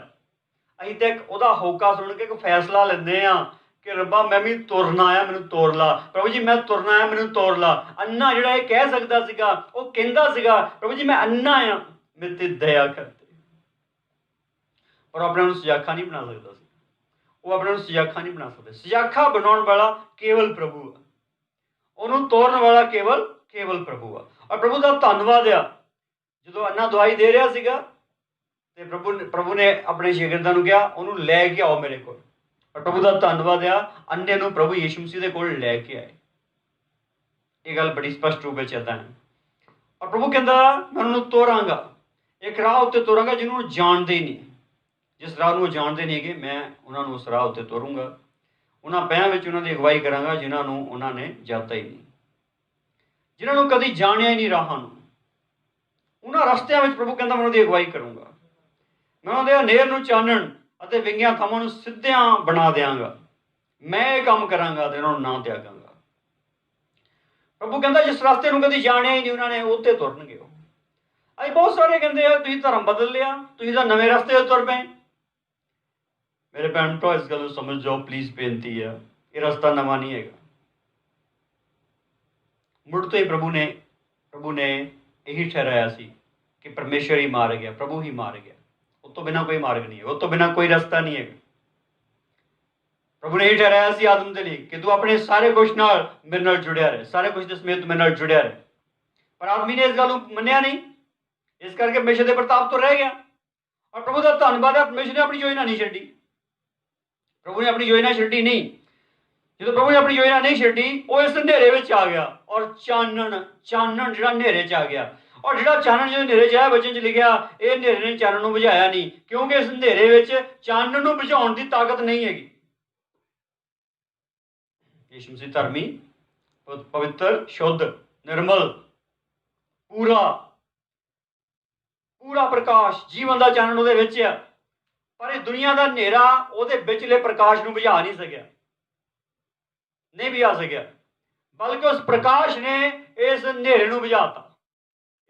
असीं तो एक उहदा होका सुन के एक फैसला लैंदे आ कि रब्बा मैं भी तुरना आया, मैनू तोड़ ला, प्रभु जी मैं तुरना आया, मैनू तोड़ ला। अन्ना जिहड़ा ये कह सकदा सीगा, वो कहंदा सीगा प्रभु जी मैं अन्ना आया, मेरे ते दया कर दे। और अपने नूं सजाखा नहीं बना सकदा सी, वो अपने नूं सजाखा नहीं बना सकदा। सजाखा बनाउण वाला केवल प्रभु है, उहनूं तोड़न वाला केवल प्रभु है। और प्रभु का धन्नवाद आ, जदों अन्ना दवाई दे रहा सीगा ते प्रभु ने अपने शागिर्दां नूं कहा उहनूं लै के आओ मेरे कोल। और प्रभु का धन्नवाद आ, अन्ने नूं प्रभु यीशु मसीह दे कोल लैके आए। ये गल बड़ी स्पष्ट रूप में चेता है। और प्रभु कहता मैं उन्होंने तोड़ांगा, एक राह उत्ते तोड़ांगा जिन्होंने जानते ही नहीं, जिस राह को जानते नहीं कि मैं उन्होंने उस राह उत्ते तोरूंगा। उन्होंने पैरों में उन्होंने अगवाई करांगा जिन्होंने उन्होंने जाता ही नहीं, जिन्होंने कभी जानिया ही नहीं राह, उन्होंने रस्तियां में प्रभु कहता मैं उन्होंने अगवाई करूँगा। मैं उन्होंने हनेर नूं चानण ਅਤੇ ਵਿੰਗੀਆਂ ਥੰਮਾਂ ਨੂੰ ਸਿੱਧਿਆਂ ਬਣਾ ਦਿਆਂਗਾ। ਮੈਂ ਇਹ ਕੰਮ ਕਰਾਂਗਾ ਤੇ ਉਹਨਾਂ ਨੂੰ ਨਾ ਤਿਆਗਾਂਗਾ। ਪ੍ਰਭੂ ਕਹਿੰਦਾ ਜਿਸ ਰਸਤੇ ਨੂੰ ਕਦੀ ਜਾਣਿਆ ਹੀ ਨਹੀਂ ਉਹਨਾਂ ਨੇ, ਉੱਤੇ ਤੁਰਨਗੇ ਉਹ। ਅੱਜ ਬਹੁਤ ਸਾਰੇ ਕਹਿੰਦੇ ਆ ਤੁਸੀਂ ਧਰਮ ਬਦਲ ਲਿਆ, ਤੁਸੀਂ ਤਾਂ ਨਵੇਂ ਰਸਤੇ 'ਤੇ ਤੁਰ ਪਏ। ਮੇਰੇ ਭੈਣ ਭਰਾ ਇਸ ਗੱਲ ਨੂੰ ਸਮਝ ਜਾਓ ਪਲੀਜ਼, ਬੇਨਤੀ ਆ, ਇਹ ਰਸਤਾ ਨਵਾਂ ਨਹੀਂ ਹੈਗਾ। ਮੁੜ ਤੋਂ ਹੀ ਪ੍ਰਭੂ ਨੇ ਇਹੀ ਠਹਿਰਾਇਆ ਸੀ ਕਿ ਪਰਮੇਸ਼ਰ ਹੀ ਮਾਰ ਗਿਆ, ਪ੍ਰਭੂ ਹੀ ਮਾਰ ਗਿਆ, ਉਸ ਤੋਂ ਬਿਨਾਂ ਕੋਈ ਮਾਰਗ ਨਹੀਂ ਹੈ, ਉਸ ਤੋਂ ਬਿਨਾਂ ਕੋਈ ਰਸਤਾ ਨਹੀਂ ਹੈਗਾ। ਪ੍ਰਭੂ ਨੇ ਇਹ ਠਹਿਰਾਇਆ ਸੀ ਆਦਮ ਦੇ ਲਈ ਕਿ ਤੂੰ ਆਪਣੇ ਸਾਰੇ ਕੁਝ ਨਾਲ ਮੇਰੇ ਨਾਲ ਜੁੜਿਆ ਰਹੇ, ਸਾਰੇ ਕੁਝ ਦੇ ਸਮੇਤ ਮੇਰੇ ਨਾਲ ਜੁੜਿਆ ਰਹੇ। ਪਰ ਆਦਮੀ ਨੇ ਇਸ ਗੱਲ ਨੂੰ ਮੰਨਿਆ ਨਹੀਂ, ਇਸ ਕਰਕੇ ਪਰਮੇਸ਼ਰ ਦੇ ਪ੍ਰਤਾਪ ਤੋਂ ਰਹਿ ਗਿਆ। ਔਰ ਪ੍ਰਭੂ ਦਾ ਧੰਨਵਾਦ ਹੈ, ਪਰਮੇਸ਼ਰ ਨੇ ਆਪਣੀ ਯੋਜਨਾ ਨਹੀਂ ਛੱਡੀ। ਪ੍ਰਭੂ ਨੇ ਆਪਣੀ ਯੋਜਨਾ ਛੱਡੀ ਨਹੀਂ। ਜਦੋਂ ਪ੍ਰਭੂ ਨੇ ਆਪਣੀ ਯੋਜਨਾ ਨਹੀਂ ਛੱਡੀ, ਉਹ ਇਸ ਹਨੇਰੇ ਵਿੱਚ ਆ ਗਿਆ ਔਰ ਚਾਨਣ ਜਿਹੜਾ ਹਨੇਰੇ 'ਚ ਆ ਗਿਆ। ਔਰ ਜਿਹੜਾ ਚਾਨਣ ਜਦੋਂ ਹਨੇਰੇ 'ਚ ਆਇਆ, ਬਚਨ 'ਚ ਲਿਖਿਆ ਇਹ ਹਨੇਰੇ ਨੇ ਚਾਨਣ ਨੂੰ ਬੁਝਾਇਆ ਨਹੀਂ, ਕਿਉਂਕਿ ਇਸ ਹਨੇਰੇ ਵਿੱਚ ਚਾਨਣ ਨੂੰ ਬੁਝਾਉਣ ਦੀ ਤਾਕਤ ਨਹੀਂ ਹੈਗੀ। ਯਿਸੂ ਮਸੀਹ ਧਰਮੀ, ਪਵਿੱਤਰ, ਸ਼ੁੱਧ, ਨਿਰਮਲ, ਪੂਰਾ ਪ੍ਰਕਾਸ਼, ਜੀਵਨ ਦਾ ਚਾਨਣ ਉਹਦੇ ਵਿੱਚ ਆ। ਪਰ ਇਸ ਦੁਨੀਆ ਦਾ ਹਨੇਰਾ ਉਹਦੇ ਵਿਚਲੇ ਪ੍ਰਕਾਸ਼ ਨੂੰ ਬੁਝਾ ਨਹੀਂ ਸਕਿਆ, ਨਹੀਂ ਬੁਝਾ ਸਕਿਆ, ਬਲਕਿ ਉਸ ਪ੍ਰਕਾਸ਼ ਨੇ ਇਸ ਹਨੇਰੇ ਨੂੰ ਬੁਝਾਤਾ,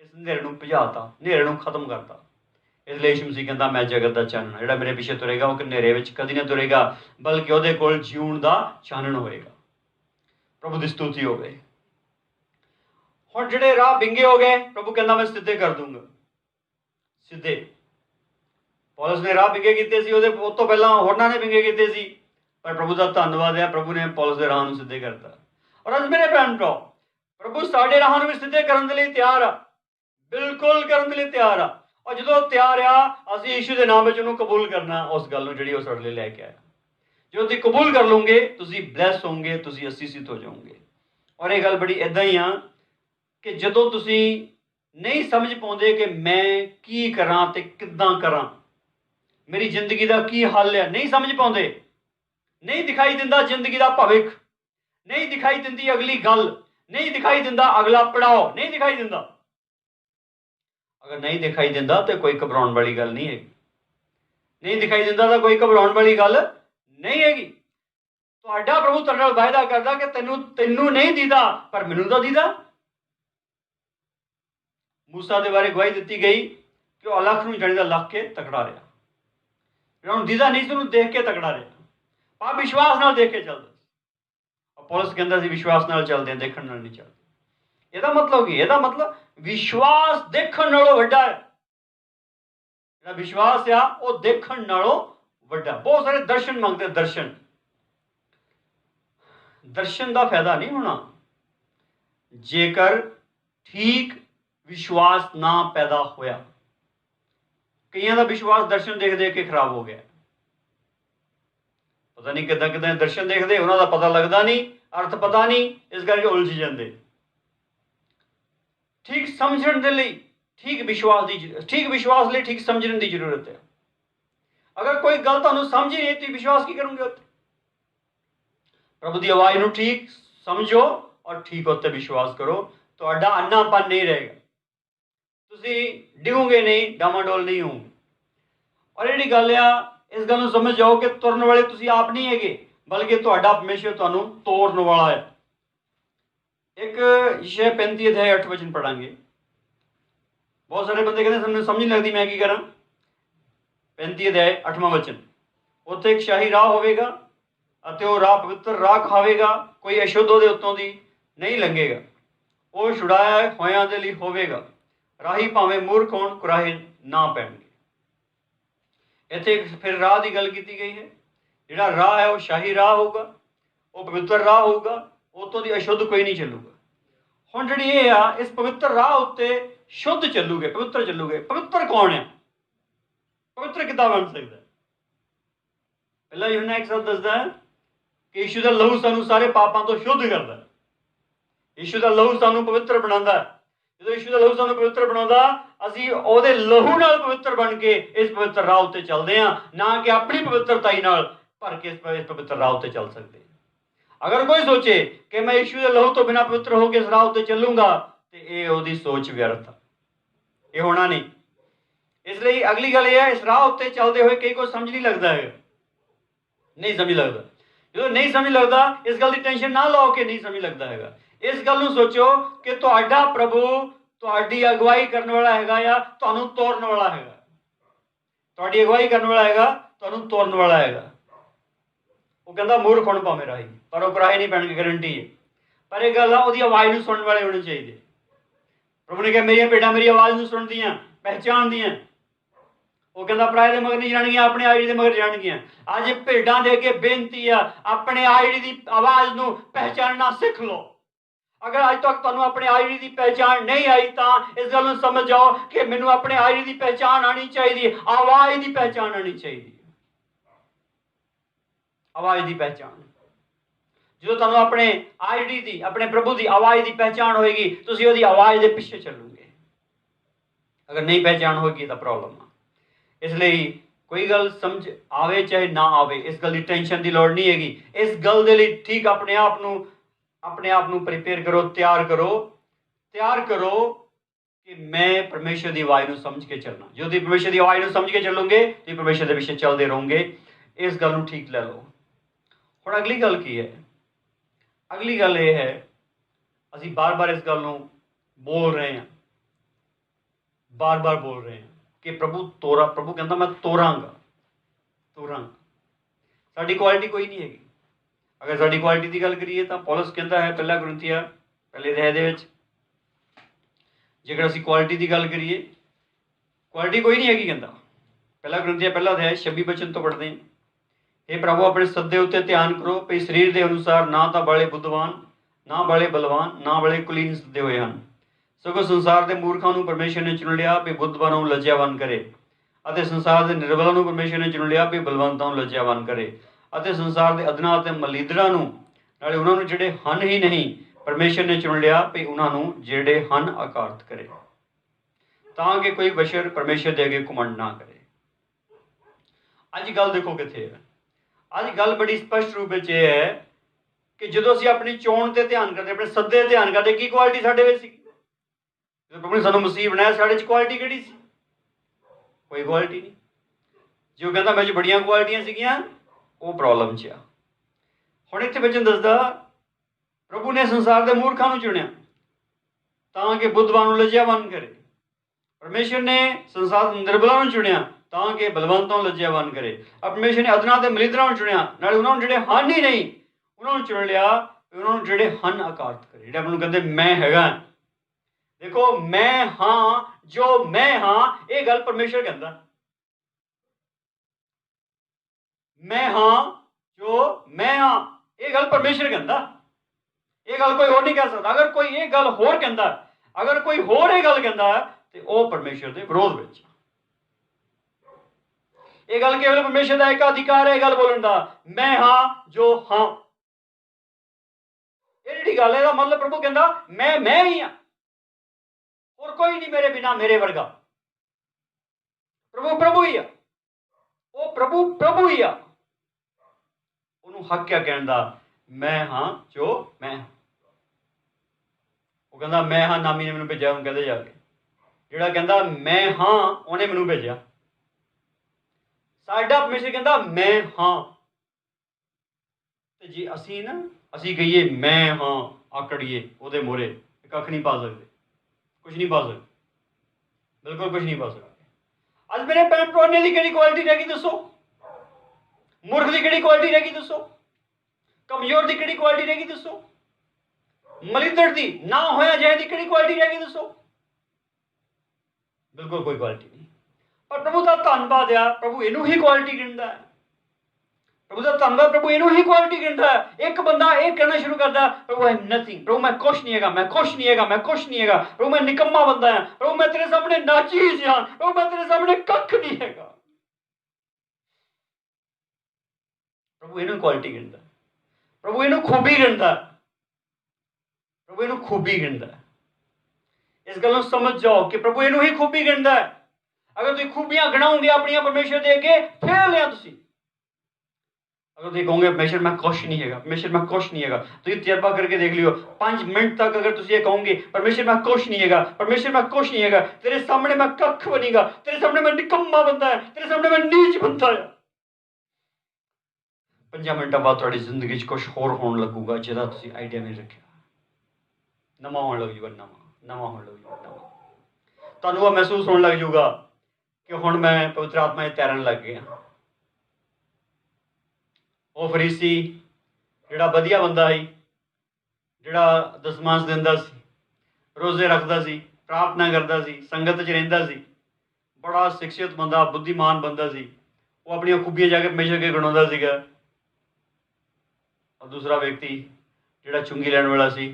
ਹਨੇਰੇ ਨੂੰ ਖਤਮ ਕਰਤਾ। ਇਸ ਲਈ ਯਿਸੂ ਮਸੀਹ ਕਹਿੰਦਾ ਮੈਂ ਜਗਤ ਦਾ ਚਾਨਣ, ਜਿਹੜਾ ਮੇਰੇ ਪਿੱਛੇ ਤੁਰੇਗਾ ਉਹ ਹਨੇਰੇ ਵਿੱਚ ਕਦੀ ਨਾ ਤੁਰੇਗਾ, ਬਲਕਿ ਉਹਦੇ ਕੋਲ ਜਿਉਣ ਦਾ ਚਾਨਣ ਹੋਏਗਾ। ਪ੍ਰਭੂ ਦੀ ਸਤੁਤੀ ਹੋਵੇ। ਹੁਣ ਜਿਹੜੇ ਰਾਹ ਵਿੰਗੇ ਹੋ ਗਏ, ਪ੍ਰਭੂ ਕਹਿੰਦਾ ਮੈਂ ਸਿੱਧੇ ਕਰ ਦੂੰਗਾ, ਸਿੱਧੇ। ਪੌਲਸ ਨੇ ਰਾਹ ਵਿੰਗੇ ਕੀਤੇ ਸੀ, ਉਸ ਤੋਂ ਪਹਿਲਾਂ ਹੋਰਨਾਂ ਨੇ ਵਿੰਗੇ ਕੀਤੇ ਸੀ, ਪਰ ਪ੍ਰਭੂ ਦਾ ਧੰਨਵਾਦ ਹੈ, ਪ੍ਰਭੂ ਨੇ ਪੌਲਸ ਦੇ ਰਾਹ ਨੂੰ ਸਿੱਧੇ ਕਰਤਾ। ਔਰ ਅੱਜ ਮੇਰੇ ਭੈਣ ਭਰਾ, ਪ੍ਰਭੂ ਸਾਡੇ ਰਾਹਾਂ ਨੂੰ ਵੀ ਸਿੱਧੇ ਕਰਨ ਦੇ ਲਈ ਤਿਆਰ ਆ, ਬਿਲਕੁਲ ਕਰਨ ਦੇ ਲਈ ਤਿਆਰ ਆ। ਔਰ ਜਦੋਂ ਤਿਆਰ ਆ, ਅਸੀਂ ਯਿਸੂ ਦੇ ਨਾਮ ਵਿੱਚ ਉਹਨੂੰ ਕਬੂਲ ਕਰਨਾ, ਉਸ ਗੱਲ ਨੂੰ ਜਿਹੜੀ ਉਹ ਸਾਡੇ ਲਈ ਲੈ ਕੇ ਆਇਆ। ਜਦੋਂ ਤੁਸੀਂ ਕਬੂਲ ਕਰ ਲਓਗੇ, ਤੁਸੀਂ ਬਲੈਸ ਹੋਵੋਗੇ, ਤੁਸੀਂ ਅਸੀਸਿਤ ਹੋ ਜਾਓਗੇ। ਔਰ ਇਹ ਗੱਲ ਬੜੀ ਇੱਦਾਂ ਹੀ ਆ ਕਿ ਜਦੋਂ ਤੁਸੀਂ ਨਹੀਂ ਸਮਝ ਪਾਉਂਦੇ ਕਿ ਮੈਂ ਕੀ ਕਰਾਂ ਤੇ ਕਿੱਦਾਂ ਕਰਾਂ, ਮੇਰੀ ਜ਼ਿੰਦਗੀ ਦਾ ਕੀ ਹੱਲ ਹੈ, ਨਹੀਂ ਸਮਝ ਪਾਉਂਦੇ, ਨਹੀਂ ਦਿਖਾਈ ਦਿੰਦਾ ਜ਼ਿੰਦਗੀ ਦਾ ਭਵਿੱਖ, ਨਹੀਂ ਦਿਖਾਈ ਦਿੰਦੀ ਅਗਲੀ ਗੱਲ, ਨਹੀਂ ਦਿਖਾਈ ਦਿੰਦਾ ਅਗਲਾ ਪੜਾਅ, ਨਹੀਂ ਦਿਖਾਈ ਦਿੰਦਾ। ਅਗਰ ਨਹੀਂ ਦਿਖਾਈ ਦਿੰਦਾ ਤਾਂ ਕੋਈ ਘਬਰਾਉਣ ਵਾਲੀ ਗੱਲ ਨਹੀਂ ਹੈਗੀ, ਨਹੀਂ ਦਿਖਾਈ ਦਿੰਦਾ ਤਾਂ ਕੋਈ ਘਬਰਾਉਣ ਵਾਲੀ ਗੱਲ ਨਹੀਂ ਹੈਗੀ। ਤੁਹਾਡਾ ਪ੍ਰਭੂ ਤੁਹਾਡੇ ਨਾਲ ਵਾਅਦਾ ਕਰਦਾ ਕਿ ਤੈਨੂੰ ਨਹੀਂ ਦੀਦਾ, ਪਰ ਮੈਨੂੰ ਤਾਂ ਦੀਦਾ। ਮੂਸਾ ਦੇ ਬਾਰੇ ਗਵਾਹੀ ਦਿੱਤੀ ਗਈ ਕਿ ਉਹ ਅਲੱਖ ਨੂੰ ਜਾਣੀ ਦਾ ਲੱਖ ਕੇ ਤਕੜਾ ਰਿਹਾ, ਜਿਹੜਾ ਉਹਨੂੰ ਦੀਦਾ ਨਹੀਂ ਸੀ ਉਹਨੂੰ ਦੇਖ ਕੇ ਤਕੜਾ ਰਿਹਾ। ਆਪ ਵਿਸ਼ਵਾਸ ਨਾਲ ਦੇਖ ਕੇ ਚੱਲਦਾ। ਪੌਲਸ ਕਹਿੰਦਾ ਸੀ ਵਿਸ਼ਵਾਸ ਨਾਲ ਚੱਲਦੇ ਆ, ਦੇਖਣ ਨਾਲ ਨਹੀਂ ਚੱਲਦੇ। ਇਹਦਾ ਮਤਲਬ ਕੀ? ਇਹਦਾ ਮਤਲਬ ਵਿਸ਼ਵਾਸ ਦੇਖਣ ਨਾਲੋਂ ਵੱਡਾ ਹੈ। ਜਿਹੜਾ ਵਿਸ਼ਵਾਸ ਆ ਉਹ ਦੇਖਣ ਨਾਲੋਂ ਵੱਡਾ। ਬਹੁਤ ਸਾਰੇ ਦਰਸ਼ਨ ਮੰਗਦੇ, ਦਰਸ਼ਨ ਦਾ ਫਾਇਦਾ ਨਹੀਂ ਹੋਣਾ ਜੇਕਰ ਠੀਕ ਵਿਸ਼ਵਾਸ ਨਾ ਪੈਦਾ ਹੋਇਆ। ਕਈਆਂ ਦਾ ਵਿਸ਼ਵਾਸ ਦਰਸ਼ਨ ਦੇਖ ਦੇਖ ਕੇ ਖਰਾਬ ਹੋ ਗਿਆ। ਪਤਾ ਨਹੀਂ ਕਿੱਦਾਂ ਕਿੱਦਾਂ ਦਰਸ਼ਨ ਦੇਖਦੇ, ਉਹਨਾਂ ਦਾ ਪਤਾ ਲੱਗਦਾ ਨਹੀਂ, ਅਰਥ ਪਤਾ ਨਹੀਂ, ਇਸ ਕਰਕੇ ਉਲਝ ਜਾਂਦੇ। ਠੀਕ ਸਮਝਣ ਦੇ ਲਈ ਠੀਕ ਵਿਸ਼ਵਾਸ ਲਈ ਠੀਕ ਸਮਝਣ ਦੀ ਜ਼ਰੂਰਤ ਹੈ। ਅਗਰ ਕੋਈ ਗੱਲ ਤੁਹਾਨੂੰ ਸਮਝ ਹੀ ਨਹੀਂ, ਤੁਸੀਂ ਵਿਸ਼ਵਾਸ ਕੀ ਕਰੋਗੇ ਉੱਤੇ? ਪ੍ਰਭੂ ਦੀ ਆਵਾਜ਼ ਨੂੰ ਠੀਕ ਸਮਝੋ ਔਰ ਠੀਕ ਉੱਤੇ ਵਿਸ਼ਵਾਸ ਕਰੋ। ਤੁਹਾਡਾ ਅੰਨਾਪਨ ਨਹੀਂ ਰਹੇਗਾ, ਤੁਸੀਂ ਡਿਗੋਗੇ ਨਹੀਂ, ਡਾਮਾਡੋਲ ਨਹੀਂ ਹੋਗੇ। ਔਰ ਜਿਹੜੀ ਗੱਲ ਆ, ਇਸ ਗੱਲ ਨੂੰ ਸਮਝ ਜਾਓ ਕਿ ਤੁਰਨ ਵਾਲੇ ਤੁਸੀਂ ਆਪ ਨਹੀਂ ਹੈਗੇ, ਬਲਕਿ ਤੁਹਾਡਾ ਪਰਮੇਸ਼ਰ ਤੁਹਾਨੂੰ ਤੋਰਨ ਵਾਲਾ ਹੈ। ਇੱਕ ਯਸ਼ਯਾ 35 ਅਧਿਆਇ 8 ਵਚਨ ਪੜਾਂਗੇ। ਬਹੁਤ ਸਾਰੇ ਬੰਦੇ ਕਹਿੰਦੇ ਸਾਨੂੰ ਸਮਝ ਨਹੀਂ ਲੱਗਦੀ, ਮੈਂ ਕੀ ਕਰਾਂ? 35 ਅਧਿਆਇ 8ਵਾਂ ਵਚਨ। ਉੱਥੇ ਇੱਕ ਸ਼ਾਹੀ ਰਾਹ ਹੋਵੇਗਾ ਅਤੇ ਉਹ ਰਾਹ ਪਵਿੱਤਰ ਰਾਹ ਖਾਵੇਗਾ, ਕੋਈ ਅਸ਼ੁੱਧ ਉਹਦੇ ਉੱਤੋਂ ਦੀ ਨਹੀਂ ਲੰਘੇਗਾ। ਉਹ ਛੁਡਾਇਆ ਹੋਇਆਂ ਦੇ ਲਈ ਹੋਵੇਗਾ, ਰਾਹੀ ਭਾਵੇਂ ਮੂਰਖ ਹੋਣ ਕੁਰਾਹੇ ਨਾ ਪੈਣਗੇ। ਇੱਥੇ ਫਿਰ ਰਾਹ ਦੀ ਗੱਲ ਕੀਤੀ ਗਈ ਹੈ। ਜਿਹੜਾ ਰਾਹ ਹੈ ਉਹ ਸ਼ਾਹੀ ਰਾਹ ਹੋਊਗਾ, ਉਹ ਪਵਿੱਤਰ ਰਾਹ ਹੋਊਗਾ, ਉੱਤੋਂ ਦੀ ਅਸ਼ੁੱਧ ਕੋਈ ਨਹੀਂ ਚੱਲੂਗਾ। ਹੁਣ ਜਿਹੜੀ ਇਹ ਆ, ਇਸ ਪਵਿੱਤਰ ਰਾਹ ਉੱਤੇ ਸ਼ੁੱਧ ਚੱਲੂਗੇ, ਪਵਿੱਤਰ ਚੱਲੂਗੇ। ਪਵਿੱਤਰ ਕੌਣ ਆ? ਪਵਿੱਤਰ ਕਿੱਦਾਂ ਬਣ ਸਕਦਾ? ਪਹਿਲਾਂ ਯੂਹੰਨਾ 1:7 ਦੱਸਦਾ ਹੈ ਕਿ ਯਿਸੂ ਦਾ ਲਹੂ ਸਾਨੂੰ ਸਾਰੇ ਪਾਪਾਂ ਤੋਂ ਸ਼ੁੱਧ ਕਰਦਾ ਹੈ। ਯਿਸੂ ਦਾ ਲਹੂ ਸਾਨੂੰ ਪਵਿੱਤਰ ਬਣਾਉਂਦਾ ਹੈ। ਜਦੋਂ ਯਿਸੂ ਦਾ ਲਹੂ ਸਾਨੂੰ ਪਵਿੱਤਰ ਬਣਾਉਂਦਾ, ਅਸੀਂ ਉਹਦੇ ਲਹੂ ਨਾਲ ਪਵਿੱਤਰ ਬਣ ਕੇ ਇਸ ਪਵਿੱਤਰ ਰਾਹ ਉੱਤੇ ਚੱਲਦੇ ਹਾਂ, ਨਾ ਕਿ ਆਪਣੀ ਪਵਿੱਤਰਤਾਈ ਨਾਲ ਭਰ ਕੇ ਇਸ ਪਵਿੱਤਰ ਰਾਹ ਉੱਤੇ ਚੱਲ ਸਕਦੇ। ਅਗਰ ਕੋਈ ਸੋਚੇ ਕਿ ਮੈਂ ਯਿਸੂ ਦੇ ਲਹੂ ਤੋਂ ਬਿਨਾਂ ਪਵਿੱਤਰ ਹੋ ਕੇ ਇਸ ਰਾਹ ਉੱਤੇ ਚੱਲੂੰਗਾ, ਤੇ ਇਹ ਉਹਦੀ ਸੋਚ ਵਿਅਰਥ ਆ। ਇਹ ਹੋਣਾ ਨਹੀਂ। इसलिए अगली गल यह है, इस राह उत्ते चलते हुए कई को समझ नहीं लगता है, नहीं समझ लगता। जो नहीं समझ लगता इस गल की टेंशन ना लो कि नहीं समझ लगता है। इस गल ਨੂੰ सोचो कि ਤੁਹਾਡਾ प्रभु ਤੁਹਾਡੀ अगवाई करने वाला हैगा या ਤੁਹਾਨੂੰ ਤੋਰਨ वाला हैगा। ਤੁਹਾਡੀ अगवाई करने वाला हैगा, ਤੁਹਾਨੂੰ ਤੋਰਨ वाला हैगा। ਉਹ ਕਹਿੰਦਾ ਮੂਰਖ ਹੁਣ ਭਾਵੇਂ ਰਾਹੀ, ਪਰ ਉਹ ਰਾਹੀ ਨਹੀਂ ਪੈਣਗੇ, ਗਰੰਟੀ ਹੈ। ਪਰ ਇਹ ਗੱਲ ਆ ਉਹਦੀ ਆਵਾਜ਼ ਨੂੰ ਸੁਣਨ ਵਾਲੇ ਹੋਣੇ ਚਾਹੀਦੇ। प्रभु ने कहा मेरिया भेड़ां मेरी आवाज़ ਨੂੰ ਸੁਣਦੀਆਂ, ਪਹਿਚਾਣਦੀਆਂ। ਉਹ ਕਹਿੰਦਾ ਪਰਾਏ ਦੇ ਮਗਰ ਨਹੀਂ ਜਾਣਗੀਆਂ, ਆਪਣੇ ਆਇੜੀ ਦੇ ਮਗਰ ਜਾਣਗੀਆਂ। ਅੱਜ ਭੇਡਾਂ ਦੇ ਅੱਗੇ ਬੇਨਤੀ ਆ, ਆਪਣੇ ਆਇੜੀ ਦੀ ਆਵਾਜ਼ ਨੂੰ ਪਹਿਚਾਨਣਾ ਸਿੱਖ ਲਓ। अगर अज तक तुहानू अपने आईडी की पहचान नहीं आई तो इस गल नूं समझ जाओ कि मैनू अपने आईडी की पहचान आनी चाहिए, आवाज़ की पहचान आनी चाहिए, आवाज़ की पहचान। जो तुहानू अपने आईडी की, अपने प्रभु की आवाज़ की पहचान होएगी, तुसीं उहदी आवाज़ के पिछे चलोगे। अगर नहीं पहचान होगी तो प्रॉब्लम आ। इसलिए कोई गल समझ आवे चाहे ना आवे, इस गल की टेंशन की लौड़ नहीं हैगी। इस गल दे लई ठीक अपने आप नूं प्रिपेयर करो, तैयार करो कि मैं परमेश्वर की आवाज़ नूं समझ के चलना। जो तुसीं परमेश्वर की आवाज़ नूं समझ के चलोगे तो परमेश्वर के पिछे चलते रहोगे। इस गल नूं ठीक लै लो। हुण अगली गल की है? अगली गल यह है, असीं बार बार इस गल नूं बोल रहे हैं, बार बार बोल रहे हैं कि प्रभु तोरा, प्रभु कहता मैं तोरांगा। साडी क्वालिटी कोई नहीं हैगी। अगर साडी क्वालिटी की गल करिए तो पौलुस कहता है पहला कुरिन्थिया पहले अध्याय दे विच, जेकर असीं क्वालिटी की गल करिए, क्वालिटी कोई नहीं हैगी। कहता पहला कुरिन्थिया पहला अध्याय 26 वचन तो पढ़ते हैं, हे प्रभु अपने सद्दे उत्ते ध्यान करो भई शरीर के अनुसार ना तो बड़े बुद्धवान, ना बड़े बलवान, ना बड़े कुलीन सद्दे हुए हैं, सगों संसार के मूर्खां नूं परमेश्वर ने चुन लिया भी बुद्धवानां नूं लज्जावान करे, अते संसार के निर्बलां नूं परमेश्वर ने चुन लिया भी बलवंतां नूं लज्जावान करे, अते संसार के अदना अते मलीदड़ां नूं, नाले उन्हां नूं जिहड़े हन ही नहीं परमेश्वर ने चुन लिया भी उन्हां नूं जिहड़े हन आकारत करे, तां कि कोई बशर परमेश्वर दे अगे घमंड ना करे। अज गल देखो कित्थे है। अज गल बड़ी स्पष्ट रूप में यह है कि जो असीं अपनी चोण ते ध्यान करते, अपने सद्दे ध्यान करते, की क्वालिटी साडे विच सी? जो प्रभु ने सानूं मसीह बनाया, साडे च क्वालिटी किहड़ी सी? कोई क्वालिटी नहीं। जो कहता मेरे च बड़ियां क्वालिटियां सीगियां, वो प्रॉब्लम च आ। हुण इत्थे वचन दसदा प्रभु ने संसार के मूर्खां नूं चुनिया तां कि बुद्धवान नूं लज्जावान करे। परमेश्वर ने संसार निर्बलां नूं चुनिया तां कि बलवंतां नूं लज्जावान करे। परमेश्वर ने अदना ते मलीदड़ां नूं चुनिया, नाले उन्हां नूं जिहड़े हन ही नहीं उन्हां नूं चुन लिया, उन्हां नूं जिहड़े हन आकारत करे। जिहड़े आपनूं कहंदे मैं हैगा, देखो मैं हाँ जो मैं हाँ, ये गल परमेश्वर कहंदा। मैं हाँ जो मैं हाँ, ये गल परमेश्वर कहंदा। ये गल कोई और नहीं कह सकता। अगर कोई ये गल होर कहंदा, अगर कोई होर ये गल कहंदा ते वो परमेश्वर के विरोध विच। ये गल केवल परमेश्वर का एक अधिकार है गल बोलण दा, मैं हाँ जो हाँ। ये जिहड़ी गल है, मतलब प्रभु कहंदा मैं ही हाँ, और कोई नहीं मेरे बिना मेरे वर्गा। प्रभु प्रभु ही आ, वो प्रभु प्रभु ही आ। उन्होंने हक क्या कहने दा, मैं हाँ जो मैं। वो कहता मैं हाँ नामी ने मैनू भेजा, उन्होंने कहते जाके जिहड़ा कहता मैं हाँ उन्हें मैनू भेजा। साडा परमेश्वर कहता मैं हाँ, ते जे असीं ना असीं कहिए मैं हाँ आकड़िए उहदे मोहरे, कख नहीं पा सकते, कुछ नहीं पा सकते, बिल्कुल कुछ नहीं पा सकते। अज मेरे भैन भरावां दी किहड़ी क्वालिटी रह गई दसो? मूर्ख की किहड़ी क्वालिटी रह गई दसो? कमजोर की किहड़ी क्वालिटी रह गई दसो? मलिदड़ की ना होया जाए की किहड़ी क्वालिटी रह गई दसो? बिल्कुल कोई क्वालिटी नहीं। पर प्रभु का धन्नवाद आ, प्रभु इनू ही क्वालिटी गिनता है। प्रभु का धन्नवाद, प्रभु इनू ही क्वालिटी गिनता है। एक बंदा एक कहना शुरू करता है प्रभु आई एम नथिंग, प्रभु मैं कुछ नहीं हैगा, मैं कुछ नहीं हैगा, मैं कुछ नहीं हैगा, प्रभु मैं निकम्मा बंदा है, प्रभु मैं तेरे सामने नाचीज हां, प्रभु मैं तेरे सामने कख नहीं हैगा। प्रभु इनू क्वालिटी गिनता है, प्रभु इनू खूबी गिनता है, प्रभु इनू खूबी गिनता है। इस गल नूं समझ जाओ कि प्रभु इनू ही खूबी गिनता है। अगर तुसीं खूबियां गिनाओगे अपनी परमेश्वर दे अगे फेल है तुसीं। अगर तुम कहोगे परमेश्वर मैं कुछ नहीं हैगा, परमेश्वर मैं कुछ नहीं हैगा, तो ये तजर्बा करके देख लियो, 5 मिनट तक अगर तुम ये कहोगे परमेश्वर मैं कुछ नहीं हैगा, परमेश्वर मैं कुछ नहीं हैगा, तेरे सामने मैं कख बनेगा, तेरे सामने मैं निकम्मा बनता है, तेरे सामने मैं नीच बनता है। 5 मिनट बाद ਤੁਹਾਡੀ ਜ਼ਿੰਦਗੀ 'ਚ ਕੁਝ ਹੋਰ ਹੋਣ ਲੱਗੂਗਾ ਜਿਹਦਾ ਤੁਸੀਂ ਆਈਡੀਆ ਨਹੀਂ ਰੱਖਿਆ। ਨਵਾਂ ਹੋਣ ਲੱਗ ਜੂਗਾ, ਨਵਾਂ ਹੋਣ ਲੱਗ ਜੂਗਾ, ਨਵਾਂ। ਤੁਹਾਨੂੰ ਇਹ ਮਹਿਸੂਸ ਹੋਣ ਲੱਗ ਜੂਗਾ ਕਿ ਹੁਣ ਮੈਂ ਪਵਿੱਤਰ ਆਤਮਾ 'ਚ ਤੈਰਨ ਲੱਗ ਗਿਆ। ਉਹ ਫਰੀਸੀ ਜਿਹੜਾ ਵਧੀਆ ਬੰਦਾ ਸੀ, ਜਿਹੜਾ ਦਸਮਾਂਸ ਦਿੰਦਾ ਸੀ, ਰੋਜ਼ੇ ਰੱਖਦਾ ਸੀ, ਪ੍ਰਾਰਥਨਾ ਕਰਦਾ ਸੀ, ਸੰਗਤ 'ਚ ਰਹਿੰਦਾ ਸੀ, ਬੜਾ ਸਿੱਖਿਅਤ ਬੰਦਾ, ਬੁੱਧੀਮਾਨ ਬੰਦਾ ਸੀ, ਉਹ ਆਪਣੀਆਂ ਖੂਬੀਆਂ ਜਾ ਕੇ ਪਰਮੇਸ਼ਰ ਅੱਗੇ ਗਿਣਾਉਂਦਾ ਸੀਗਾ। और दूसरा व्यक्ति जिहड़ा चुंगी लैण वाला सी,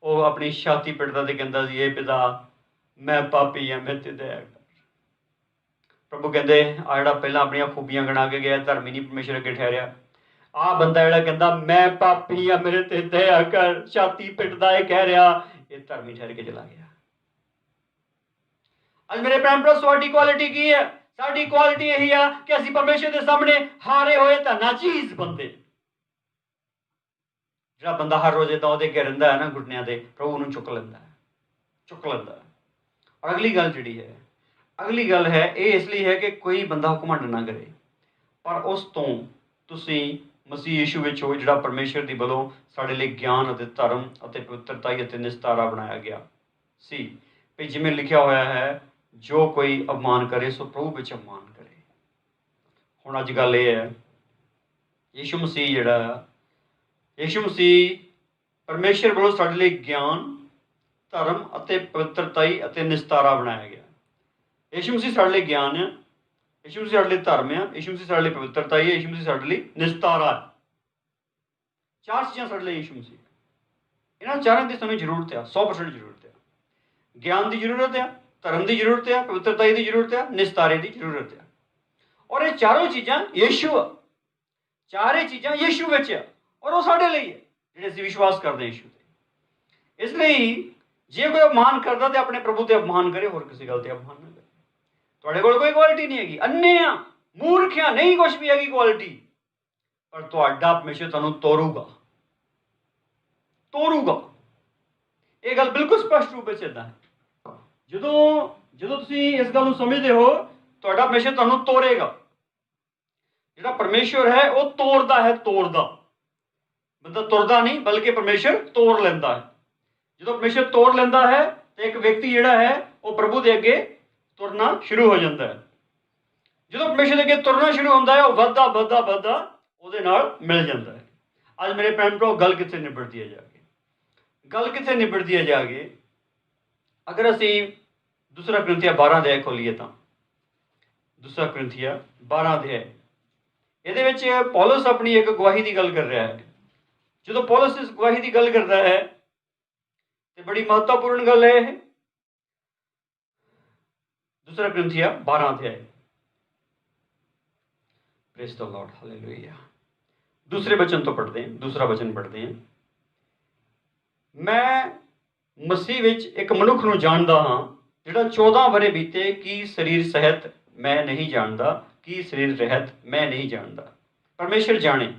वो अपनी छाती पिटदा ते कहंदा सी, हे पिता मैं पापी हाँ, मेरे ते दया कर। प्रभु कहंदे आ जिहड़ा पहलां अपणियां खूबियां गिणा के गया धर्मी नहीं परमेश्वर अगे ठहरिया, आ बंदा जिहड़ा कहंदा मैं पापी हाँ मेरे ते दया कर, छाती पिटदा है कह रहा, ये धर्मी ठहर के चला गया। अज मेरे भैन भरा साडी क्वालिटी की है? साडी क्वालिटी यही है कि असीं परमेश्वर के सामने हारे होए तां नाचीज बंदे। ਜਿਹੜਾ ਬੰਦਾ हर रोज़ इदा ਉਹਦੇ ਅੱਗੇ ਰਹਿੰਦਾ है ना घुटनियां ते, प्रभु ਉਹਨੂੰ चुक ਲੈਂਦਾ है, चुक ਲੈਂਦਾ है। और अगली गल ਜਿਹੜੀ है, अगली गल है ये इसलिए है कि कोई बंदा घमंड ना करे, पर उस ਤੋਂ ਤੁਸੀਂ ਮਸੀਹ ਯੀਸ਼ੂ ਵਿੱਚ ਹੋ, ਜਿਹੜਾ ਪਰਮੇਸ਼ਰ ਦੀ ਵੱਲੋਂ ਸਾਡੇ ਲਈ ਗਿਆਨ ਅਤੇ ਧਰਮ ਅਤੇ ਪਵਿੱਤਰਤਾਈ ਅਤੇ ਨਿਸਤਾਰਾ ਬਣਾਇਆ ਗਿਆ ਸੀ। ਵੀ ਜਿਵੇਂ ਲਿਖਿਆ ਹੋਇਆ ਹੈ, ਜੋ ਕੋਈ ਅਪਮਾਨ ਕਰੇ ਸੋ ਪ੍ਰਭੂ ਵਿੱਚ ਅਪਮਾਨ ਕਰੇ। ਹੁਣ ਅੱਜ ਗੱਲ ਇਹ ਹੈ, ਯੀਸ਼ੂ ਮਸੀਹ ਜਿਹੜਾ यीशु मसीह परमेश्वर वालों साडे लई ज्ञान, धर्म अते पवित्रताई अते निस्तारा बनाया गया। यीशु मसीह साडे लई ज्ञान है, यीशु मसीह साडे लई धर्म है, यीशु मसीह साडे लई पवित्रताई है, यीशु मसीह साडे लई निस्तारा है। 4 चीज़ां साडे लई यीशु मसीह, इन्हां चारां दी सानूं जरूरत है, 100% जरूरत है। ज्ञान की जरूरत है, धर्म की जरूरत है, पवित्रताई की जरूरत है, निस्तारे की जरूरत है। और ये चारों चीज़ां यीशु, चारे चीज़ां यीशु विच है और वो साढ़े लिए जिहड़े असीं विश्वास करते हैं यीशु ते। इसलिए जे कोई अपमान करता तो अपने प्रभु ते अपमान करे, होर किसी गल ते अपमान ना करे। तुहाडे कोल कोई क्वालिटी नहीं हैगी, अन्ने आ, मूर्ख आ, नहीं कुछ भी हैगी क्वालिटी, पर तुहाडा परमेश्वर तुहानूं तोरूगा, तोरूगा। ये गल बिल्कुल स्पष्ट रूप में इदां है। जदों तुसीं इस गल नूं समझदे हो, तुहाडा परमेश्वर तुहानूं तोरेगा। जिहड़ा परमेश्वर है वो तोड़दा है, तोड़दा बंदा तुरदा नहीं, बल्कि परमेश्वर तोड़ लेंदा है। जो परमेश्वर तोड़ लेंदा है तो एक व्यक्ति जिहड़ा है वो प्रभु के अगे तुरना शुरू हो जाता है। जो परमेश्वर के अगे तुरना शुरू होता है, वो वधदा वधदा वधदा उहदे नाल मिल जाता है। अज मेरे भैन भरा गल कित्थे निबड़दी है जाके, गल कित्थे निबड़दी है जाके, अगर असीं दूसरा कुरिन्थिया 12 अध्याय खोलीए तां दूसरा कुरिन्थिया 12 अध्याय, इहदे विच पौलुस अपनी एक गवाही की गल कर रहा है। जो पौलुस इस गवाही की गल करता है तो बड़ी महत्वपूर्ण गल है। दूसरा कुरिन्थिया 12 अध्याय, प्रेज़ द लॉर्ड, हालेलुया। दूसरे वचन तो पढ़ते हैं, दूसरा वचन पढ़ते हैं। मैं मसीह विच एक मनुख नूं जाणदा हां, जिहड़ा 14 वरे बीते कि शरीर सहित मैं नहीं जानदा, कि शरीर रहत मैं नहीं जानदा, परमेश्वर जाने।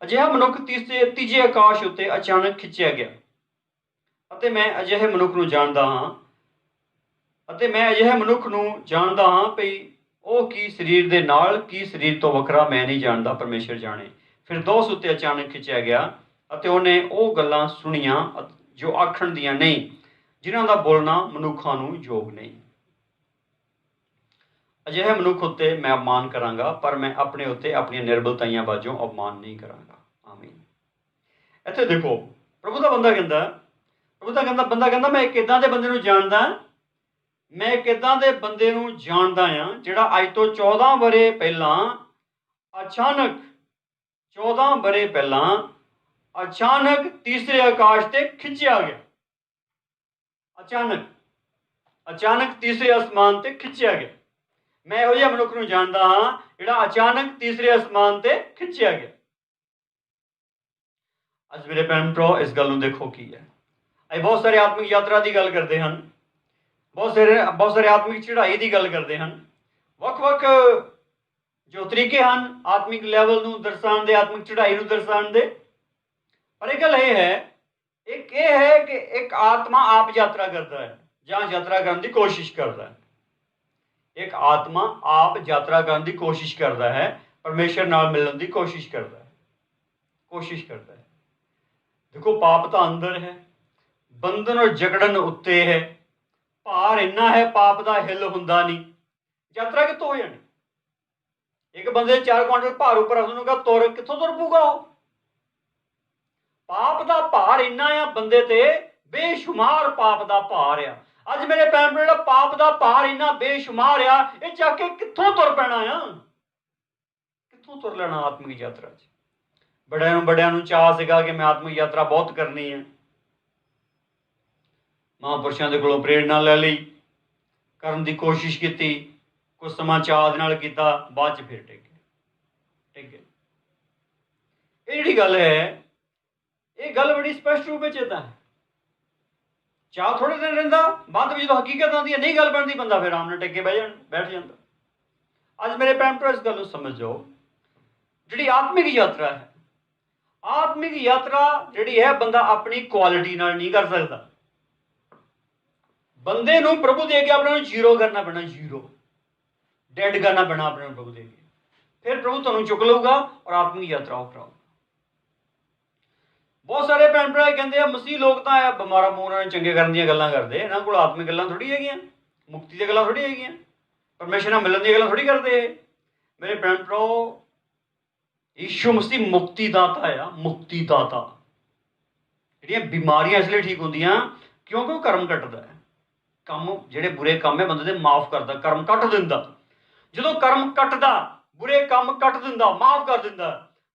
अजिहा मनुख तीजे आकाश उत्ते अचानक खिंचिया गया, अते मैं अजिहे मनुख नूं जाणदा हां, अते मैं अजिहे मनुख नूं जाणदा हां भई ਉਹ ਕੀ ਸਰੀਰ ਦੇ ਨਾਲ ਕੀ ਸਰੀਰ ਤੋਂ ਵੱਖਰਾ ਮੈਂ ਨਹੀਂ ਜਾਣਦਾ, ਪਰਮੇਸ਼ਰ ਜਾਣੇ। ਫਿਰ ਦੋਸ ਉੱਤੇ ਅਚਾਨਕ ਖਿੱਚਿਆ ਗਿਆ ਅਤੇ ਉਹਨੇ ਉਹ ਗੱਲਾਂ ਸੁਣੀਆਂ ਜੋ ਆਖਣ ਦੀਆਂ ਨਹੀਂ, ਜਿਨ੍ਹਾਂ ਦਾ ਬੋਲਣਾ ਮਨੁੱਖਾਂ ਨੂੰ ਯੋਗ ਨਹੀਂ। ਅਜਿਹੇ ਮਨੁੱਖ ਉੱਤੇ ਮੈਂ ਅਪਮਾਨ ਕਰਾਂਗਾ, ਪਰ ਮੈਂ ਆਪਣੇ ਉੱਤੇ ਆਪਣੀਆਂ ਨਿਰਬਲਤਾਈਆਂ ਬਾਝੋਂ ਅਪਮਾਨ ਨਹੀਂ ਕਰਾਂਗਾ। ਆਮੀਨ। ਇੱਥੇ ਦੇਖੋ, ਪ੍ਰਭੂ ਦਾ ਬੰਦਾ ਕਹਿੰਦਾ ਮੈਂ ਇੱਕ ਇੱਦਾਂ ਦੇ ਬੰਦੇ ਨੂੰ ਜਾਣਦਾ, ਮੈਂ ਇੱਕ ਇੱਦਾਂ ਦੇ ਬੰਦੇ ਨੂੰ ਜਾਣਦਾ ਹਾਂ ਜਿਹੜਾ ਅੱਜ ਤੋਂ 14 ਵਰੇ ਪਹਿਲਾਂ ਅਚਾਨਕ ਤੀਸਰੇ ਆਕਾਸ਼ ਤੇ ਖਿੱਚਿਆ ਗਿਆ। ਅਚਾਨਕ ਤੀਸਰੇ ਅਸਮਾਨ ਤੇ ਖਿੱਚਿਆ ਗਿਆ। ਮੈਂ ਇਹੋ ਜਿਹਾ ਮਨੁੱਖ ਨੂੰ ਜਾਣਦਾ ਹਾਂ ਜਿਹੜਾ ਅਚਾਨਕ ਤੀਸਰੇ ਅਸਮਾਨ ਤੇ ਖਿੱਚਿਆ ਗਿਆ। ਅੱਜ ਮੇਰੇ ਭੈਣ ਭਰਾ ਇਸ ਗੱਲ ਨੂੰ ਦੇਖੋ ਕੀ ਹੈ। ਅਸੀਂ ਬਹੁਤ ਸਾਰੇ ਆਤਮਿਕ ਯਾਤਰਾ ਦੀ ਗੱਲ ਕਰਦੇ ਹਨ, ਬਹੁਤ ਸਾਰੇ ਆਤਮਿਕ ਚੜ੍ਹਾਈ ਦੀ ਗੱਲ ਕਰਦੇ ਹਨ, ਵੱਖ-ਵੱਖ ਜੋ ਤਰੀਕੇ ਹਨ ਆਤਮਿਕ ਲੈਵਲ ਨੂੰ ਦਰਸਾਉਣ ਦੇ, ਆਤਮਿਕ ਚੜ੍ਹਾਈ ਨੂੰ ਦਰਸਾਉਣ ਦੇ। ਪਰ ਇੱਕ ਗੱਲ ਇਹ ਹੈ, ਇੱਕ ਇਹ ਹੈ ਕਿ ਇੱਕ ਆਤਮਾ ਆਪ ਯਾਤਰਾ ਕਰਦਾ ਹੈ ਜਾਂ ਯਾਤਰਾ ਕਰਨ ਦੀ ਕੋਸ਼ਿਸ਼ ਕਰਦਾ ਹੈ। ਇੱਕ ਆਤਮਾ ਆਪ ਯਾਤਰਾ ਕਰਨ ਦੀ ਕੋਸ਼ਿਸ਼ ਕਰਦਾ ਹੈ, ਪਰਮੇਸ਼ਰ ਨਾਲ ਮਿਲਣ ਦੀ ਕੋਸ਼ਿਸ਼ ਕਰਦਾ ਹੈ। ਦੇਖੋ, ਪਾਪ ਤਾਂ ਅੰਦਰ ਹੈ, ਬੰਧਨ ਔਰ ਜਕੜਨ ਉੱਤੇ ਹੈ, ਭਾਰ ਇੰਨਾ ਹੈ ਪਾਪ ਦਾ ਹਿੱਲ ਹੁੰਦਾ ਨਹੀਂ। ਯਾਤਰਾ ਕਿੱਥੋਂ ਹੋ ਜਾਣੀ? ਇੱਕ ਬੰਦੇ 4 ਕੁਆਂਟਲ ਭਾਰ ਉੱਪਰ ਰੱਖ ਦੂੰਗਾ, ਤੁਰ ਕਿੱਥੋਂ ਤੁਰ ਪਊਗਾ ਉਹ? ਪਾਪ ਦਾ ਭਾਰ ਇੰਨਾ ਆ ਬੰਦੇ ਤੇ, ਬੇਸ਼ੁਮਾਰ ਪਾਪ ਦਾ ਭਾਰ ਆ। ਅੱਜ ਮੇਰੇ ਭੈਣ ਭਰਾ, ਜਿਹੜਾ ਪਾਪ ਦਾ ਭਾਰ ਇੰਨਾ ਬੇਸ਼ੁਮਾਰ ਆ, ਇਹ ਚੱਕ ਕੇ ਕਿੱਥੋਂ ਤੁਰ ਪੈਣਾ ਆ? ਕਿੱਥੋਂ ਤੁਰ ਲੈਣਾ ਆਤਮਿਕ ਯਾਤਰਾ 'ਚ? ਬੜਿਆਂ ਨੂੰ ਚਾਅ ਸੀਗਾ ਕਿ ਮੈਂ ਆਤਮਿਕ ਯਾਤਰਾ ਬਹੁਤ ਕਰਨੀ ਹੈ। ਮਹਾਂਪੁਰਸ਼ਾਂ ਦੇ ਕੋਲੋਂ ਪ੍ਰੇਰਨਾ ਲੈ ਲਈ, ਕਰਨ ਦੀ ਕੋਸ਼ਿਸ਼ ਕੀਤੀ, ਕੁਝ ਸਮਾਂ ਚਾਅ ਦੇ ਨਾਲ ਕੀਤਾ, ਬਾਅਦ 'ਚ ਫਿਰ ਟਿਕ ਗਏ। ਇਹ ਜਿਹੜੀ ਗੱਲ ਹੈ, ਇਹ ਗੱਲ ਬੜੀ ਸਪਸ਼ਟ ਰੂਪ ਵਿੱਚ ਇਦਾਂ ਹੈ। ਚਾਹ ਥੋੜੇ ਦਿਨ ਰਹਿੰਦਾ, ਬਾਅਦ ਵਿੱਚ ਜਦੋਂ ਹਕੀਕਤ ਆਉਂਦੀ ਹੈ, ਨਹੀਂ ਗੱਲ ਬਣਦੀ, ਬੰਦਾ ਫਿਰ ਆਰਾਮ ਨਾਲ ਟਿਕ ਕੇ ਬੈਠ ਜਾਂਦਾ। ਅੱਜ ਮੇਰੇ ਭੈਣ ਭਰਾ ਇਸ ਗੱਲ ਨੂੰ ਸਮਝੋ, ਜਿਹੜੀ ਆਤਮਿਕ ਯਾਤਰਾ ਹੈ, ਆਤਮਿਕ ਯਾਤਰਾ ਜਿਹੜੀ ਹੈ, ਬੰਦਾ ਆਪਣੀ ਕੁਆਲਿਟੀ ਨਾਲ ਨਹੀਂ ਕਰ ਸਕਦਾ। ਬੰਦੇ ਨੂੰ ਪ੍ਰਭੂ ਦੇ ਕੇ ਆਪਣੇ ਨੂੰ ਜ਼ੀਰੋ ਕਰਨਾ ਪੈਣਾ, ਜ਼ੀਰੋ ਡੈਡ ਕਰਨਾ ਪੈਣਾ ਆਪਣੇ ਨੂੰ ਪ੍ਰਭੂ ਦੇ ਕੇ। ਫਿਰ ਪ੍ਰਭੂ ਤੁਹਾਨੂੰ ਚੁੱਕ ਲਊਗਾ ਔਰ ਆਤਮਿਕ ਯਾਤਰਾ ਉਹ ਕਰਾਊਗਾ। ਬਹੁਤ ਸਾਰੇ ਭੈਣ ਭਰਾ ਕਹਿੰਦੇ ਆ, ਮਸੀਹ ਲੋਕ ਤਾਂ ਆ ਬਿਮਾਰਾਂ ਮੂਰਾਂ ਨੂੰ ਚੰਗੇ ਕਰਨ ਦੀਆਂ ਗੱਲਾਂ ਕਰਦੇ, ਇਹਨਾਂ ਕੋਲ ਆਤਮਿਕ ਗੱਲਾਂ ਥੋੜੀ ਹੈਗੀਆਂ, ਮੁਕਤੀ ਦੀਆਂ ਗੱਲਾਂ ਥੋੜੀ ਹੈਗੀਆਂ, ਪਰਮੇਸ਼ਰ ਨਾਲ ਮਿਲਣ ਦੀਆਂ ਗੱਲਾਂ ਥੋੜੀ ਕਰਦੇ। ਮੇਰੇ ਭੈਣ ਭਰਾ, ਯੀਸ਼ੂ ਮਸੀਹ ਮੁਕਤੀ ਦਾਤਾ ਆ, ਮੁਕਤੀ ਦਾਤਾ। ਜਿਹੜੀਆਂ ਬਿਮਾਰੀਆਂ ਇਸ ਲਈ ਠੀਕ ਹੁੰਦੀਆਂ ਕਿਉਂਕਿ ਉਹ ਕਰਮ ਕੱਟਦਾ ਹੈ। ਕੰਮ ਜਿਹੜੇ ਬੁਰੇ ਕੰਮ ਹੈ ਬੰਦੇ ਦੇ ਮਾਫ ਕਰਦਾ, ਕਰਮ ਕੱਟ ਦਿੰਦਾ। ਜਦੋਂ ਕਰਮ ਕੱਟਦਾ, ਬੁਰੇ ਕੰਮ ਕੱਟ ਦਿੰਦਾ, ਮਾਫ ਕਰ ਦਿੰਦਾ,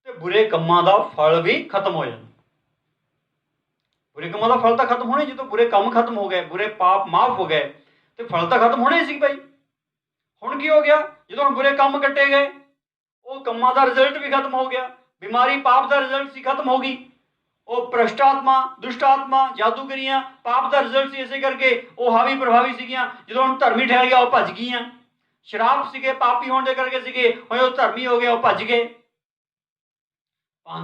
ਤੇ ਬੁਰੇ ਕੰਮਾਂ ਦਾ ਫਲ ਵੀ ਖਤਮ ਹੋ ਜਾਂਦਾ। ਬੁਰੇ ਕੰਮਾਂ ਦਾ ਫਲ ਤਾਂ ਖਤਮ ਹੋਣਾ, ਜਦੋਂ ਬੁਰੇ ਕੰਮ ਖਤਮ ਹੋ ਗਏ, ਬੁਰੇ ਪਾਪ ਮਾਫ ਹੋ ਗਏ, ਤੇ ਫਲ ਤਾਂ ਖਤਮ ਹੋਣੇ ਸੀ ਭਾਈ। ਹੁਣ ਕੀ ਹੋ ਗਿਆ? ਜਦੋਂ ਹੁਣ ਬੁਰੇ ਕੰਮ ਕੱਟੇ ਗਏ, ਉਹ ਕੰਮਾਂ ਦਾ ਰਿਜ਼ਲਟ ਵੀ ਖਤਮ ਹੋ ਗਿਆ। ਬਿਮਾਰੀ ਪਾਪ ਦਾ ਰਿਜ਼ਲਟ ਸੀ, ਖਤਮ ਹੋ ਗਈ। ਉਹ ਭ੍ਰਸ਼ਟ ਆਤਮਾ, ਦੁਸ਼ਟ ਆਤਮਾ, ਜਾਦੂਗਰੀਆਂ ਪਾਪ ਦਾ ਰਿਜ਼ਲਟ ਸੀ, ਇਸੇ ਕਰਕੇ ਉਹ ਹਾਵੀ ਪ੍ਰਭਾਵੀ ਸੀਗੀਆਂ। ਜਦੋਂ ਹੁਣ ਧਰਮੀ ਠਹਿਰ ਗਿਆ, ਉਹ ਭੱਜ ਗਈਆਂ। ਸ਼ਰਾਬ ਸੀਗੇ, ਪਾਪੀ ਹੋਣ ਦੇ ਕਰਕੇ ਸੀਗੇ, ਹੁਣ ਉਹ ਧਰਮੀ ਹੋ ਗਿਆ, ਉਹ ਭੱਜ ਗਏ।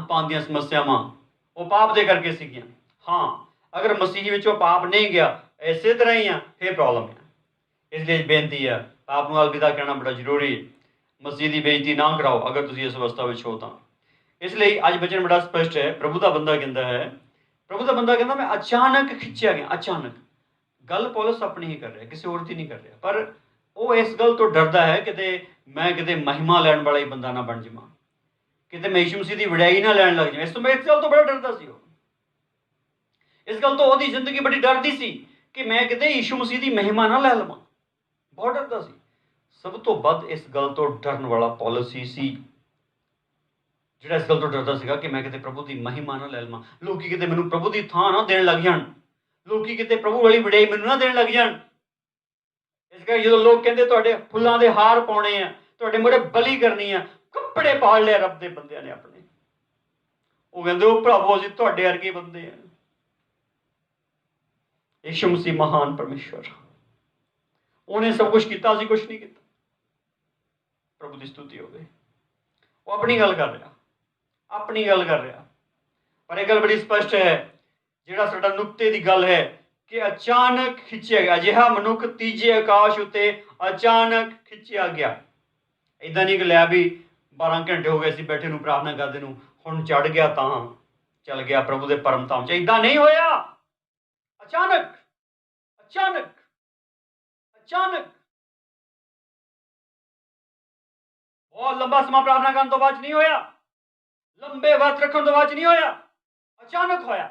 ਪਾਨ ਦੀਆਂ ਸਮੱਸਿਆਵਾਂ ਉਹ ਪਾਪ ਦੇ ਕਰਕੇ ਸੀਗੀਆਂ। ਹਾਂ, ਅਗਰ ਮਸੀਹ ਵਿੱਚੋਂ ਪਾਪ ਨਹੀਂ ਗਿਆ, ਇਸੇ ਤਰ੍ਹਾਂ ਹੀ ਆ, ਫਿਰ ਪ੍ਰੋਬਲਮ ਹੈ। ਇਸ ਲਈ ਬੇਨਤੀ ਹੈ, ਪਾਪ ਨੂੰ ਅਲਵਿਦਾ ਕਹਿਣਾ ਬੜਾ ਜ਼ਰੂਰੀ ਹੈ। ਮਸੀਹ ਦੀ ਬੇਇੱਜ਼ਤੀ ਨਾ ਕਰਾਓ ਅਗਰ ਤੁਸੀਂ ਇਸ ਅਵਸਥਾ ਵਿੱਚ ਹੋ ਤਾਂ। ਇਸ ਲਈ ਅੱਜ ਬਚਨ ਬੜਾ ਸਪਸ਼ਟ ਹੈ। ਪ੍ਰਭੂ ਦਾ ਬੰਦਾ ਕਹਿੰਦਾ ਮੈਂ ਅਚਾਨਕ ਖਿੱਚਿਆ ਗਿਆ। ਅਚਾਨਕ ਗੱਲ ਪੌਲਸ ਆਪਣੀ ਹੀ ਕਰ ਰਿਹਾ, ਕਿਸੇ ਹੋਰ ਦੀ ਨਹੀਂ ਕਰ ਰਿਹਾ। ਪਰ ਉਹ ਇਸ ਗੱਲ ਤੋਂ ਡਰਦਾ ਹੈ ਕਿਤੇ ਮਹਿਮਾ ਲੈਣ ਵਾਲਾ ਹੀ ਬੰਦਾ ਨਾ ਬਣ ਜਾਵਾਂ, ਕਿਤੇ ਮੈਂ ਯੀਸ਼ੂ ਮਸੀਹ ਦੀ ਵਡਿਆਈ ਨਾ ਲੈਣ ਲੱਗ ਜਾਵਾਂ। ਇਸ ਗੱਲ ਤੋਂ ਬੜਾ ਡਰਦਾ ਸੀ ਉਹ। ਇਸ ਗੱਲ ਤੋਂ ਉਹਦੀ ਜ਼ਿੰਦਗੀ ਬੜੀ ਡਰਦੀ ਸੀ ਕਿ ਮੈਂ ਕਿਤੇ ਯੀਸ਼ੂ ਮਸੀਹ ਦੀ ਮਹਿਮਾ ਨਾ ਲੈ ਲਵਾਂ। ਬਹੁਤ ਡਰਦਾ ਸੀ। ਸਭ ਤੋਂ ਵੱਧ ਇਸ ਗੱਲ ਤੋਂ ਡਰਨ ਵਾਲਾ ਪੌਲਸ ਹੀ ਸੀ, ਜਿਹੜਾ ਇਸ ਗੱਲ ਤੋਂ ਡਰਦਾ ਸੀਗਾ ਕਿ ਮੈਂ ਕਿਤੇ ਪ੍ਰਭੂ ਦੀ ਮਹਿਮਾ ਨਾ ਲੈ ਲਵਾਂ। ਲੋਕੀ ਕਿਤੇ ਮੈਨੂੰ ਪ੍ਰਭੂ ਦੀ ਥਾਂ ਨਾ ਦੇਣ ਲੱਗ ਜਾਣ, ਲੋਕੀ ਕਿਤੇ ਪ੍ਰਭੂ ਵਾਲੀ ਵਡਿਆਈ ਮੈਨੂੰ ਨਾ ਦੇਣ ਲੱਗ ਜਾਣ। ਇਸ ਕਰਕੇ ਜਦੋਂ ਲੋਕ ਕਹਿੰਦੇ ਤੁਹਾਡੇ ਫੁੱਲਾਂ ਦੇ ਹਾਰ ਪਾਉਣੇ ਆ, ਤੁਹਾਡੇ ਮੂਹਰੇ ਬਲੀ ਕਰਨੀ ਆ, ਕੱਪੜੇ ਪਾੜ ਲਿਆ ਰੱਬ ਦੇ ਬੰਦਿਆਂ ਨੇ ਆਪਣੇ, ਉਹ ਕਹਿੰਦੇ ਉਹ ਪ੍ਰਭੂ ਅਸੀਂ ਤੁਹਾਡੇ ਵਰਗੇ ਬੰਦੇ ਆ। ਯੀਸ਼ੂ ਮਸੀਹ ਮਹਾਨ ਪਰਮੇਸ਼ਵਰ, ਉਹਨੇ ਸਭ ਕੁਝ ਕੀਤਾ, ਅਸੀਂ ਕੁਝ ਨਹੀਂ ਕੀਤਾ। ਪ੍ਰਭੂ ਦੀ ਸਤੁਤੀ ਹੋਵੇ। ਉਹ ਆਪਣੀ ਗੱਲ ਕਰ ਰਿਹਾ। ਪਰ ਇਹ ਗੱਲ ਬੜੀ ਸਪਸ਼ਟ ਹੈ, ਜਿਹੜਾ ਸਾਡਾ ਨੁਕਤੇ ਦੀ ਗੱਲ ਹੈ ਕਿ ਅਚਾਨਕ ਖਿੱਚਿਆ ਗਿਆ। ਅਜਿਹਾ ਮਨੁੱਖ ਤੀਜੇ ਆਕਾਸ਼ ਉੱਤੇ ਅਚਾਨਕ ਖਿੱਚਿਆ ਗਿਆ। ਏਦਾਂ ਨਹੀਂ ਕਿ ਲੈ ਵੀ 12 ਘੰਟੇ ਹੋ ਗਏ ਸੀ ਬੈਠੇ ਨੂੰ, ਪ੍ਰਾਰਥਨਾ ਕਰਦੇ ਨੂੰ, ਹੁਣ ਚੜ ਗਿਆ ਤਾਂ ਚੱਲ ਗਿਆ ਪ੍ਰਭੂ ਦੇ ਪਰਮ ਧਾਮ 'ਚ। ਏਦਾਂ ਨਹੀਂ ਹੋਇਆ। ਅਚਾਨਕ ਬਹੁਤ ਲੰਬਾ ਸਮਾਂ ਪ੍ਰਾਰਥਨਾ ਕਰਨ ਤੋਂ ਬਾਅਦ ਨਹੀਂ ਹੋਇਆ, ਲੰਬੇ ਵਰਤ ਰੱਖਣ ਤੋਂ ਬਾਅਦ ਨਹੀਂ ਹੋਇਆ, ਅਚਾਨਕ ਹੋਇਆ।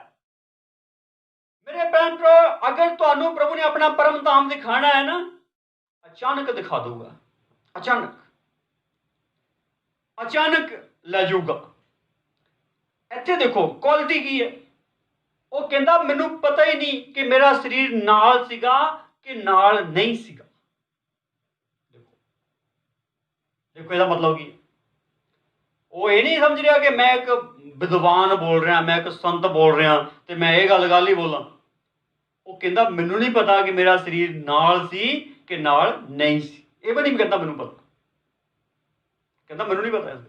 ਮੇਰੇ ਭੈਣ ਭਰਾ, ਅਗਰ ਤੁਹਾਨੂੰ ਪ੍ਰਭੂ ਨੇ ਆਪਣਾ ਪਰਮ ਧਾਮ ਦਿਖਾਣਾ ਹੈ ਨਾ, ਅਚਾਨਕ ਦਿਖਾ ਦੂਗਾ। ਅਚਾਨਕ ਲੈ ਜਾਊਗਾ। ਇੱਥੇ ਦੇਖੋ ਕੁਆਲਿਟੀ ਕੀ ਹੈ। ਉਹ ਕਹਿੰਦਾ ਮੈਨੂੰ ਪਤਾ ਹੀ ਨਹੀਂ ਕਿ ਮੇਰਾ ਸਰੀਰ ਨਾਲ ਸੀਗਾ ਕਿ ਨਾਲ ਨਹੀਂ ਸੀਗਾ। ਦੇਖੋ ਇਹਦਾ ਮਤਲਬ ਕੀ ਹੈ। ਉਹ ਇਹ ਨਹੀਂ ਸਮਝ ਰਿਹਾ ਕਿ ਮੈਂ ਇੱਕ ਵਿਦਵਾਨ ਬੋਲ ਰਿਹਾ, ਮੈਂ ਇੱਕ ਸੰਤ ਬੋਲ ਰਿਹਾ ਤੇ ਮੈਂ ਇਹ ਗੱਲ ਹੀ ਬੋਲਾਂ। ਉਹ ਕਹਿੰਦਾ ਮੈਨੂੰ ਨਹੀਂ ਪਤਾ ਕਿ ਮੇਰਾ ਸਰੀਰ ਨਾਲ ਸੀ ਕਿ ਨਾਲ ਨਹੀਂ ਸੀ। ਇਹ ਵੀ ਨਹੀਂ ਕਹਿੰਦਾ ਮੈਨੂੰ ਪਤਾ। ਕਹਿੰਦਾ ਮੈਨੂੰ ਨਹੀਂ ਪਤਾ ਇਸ ਗੱਲ।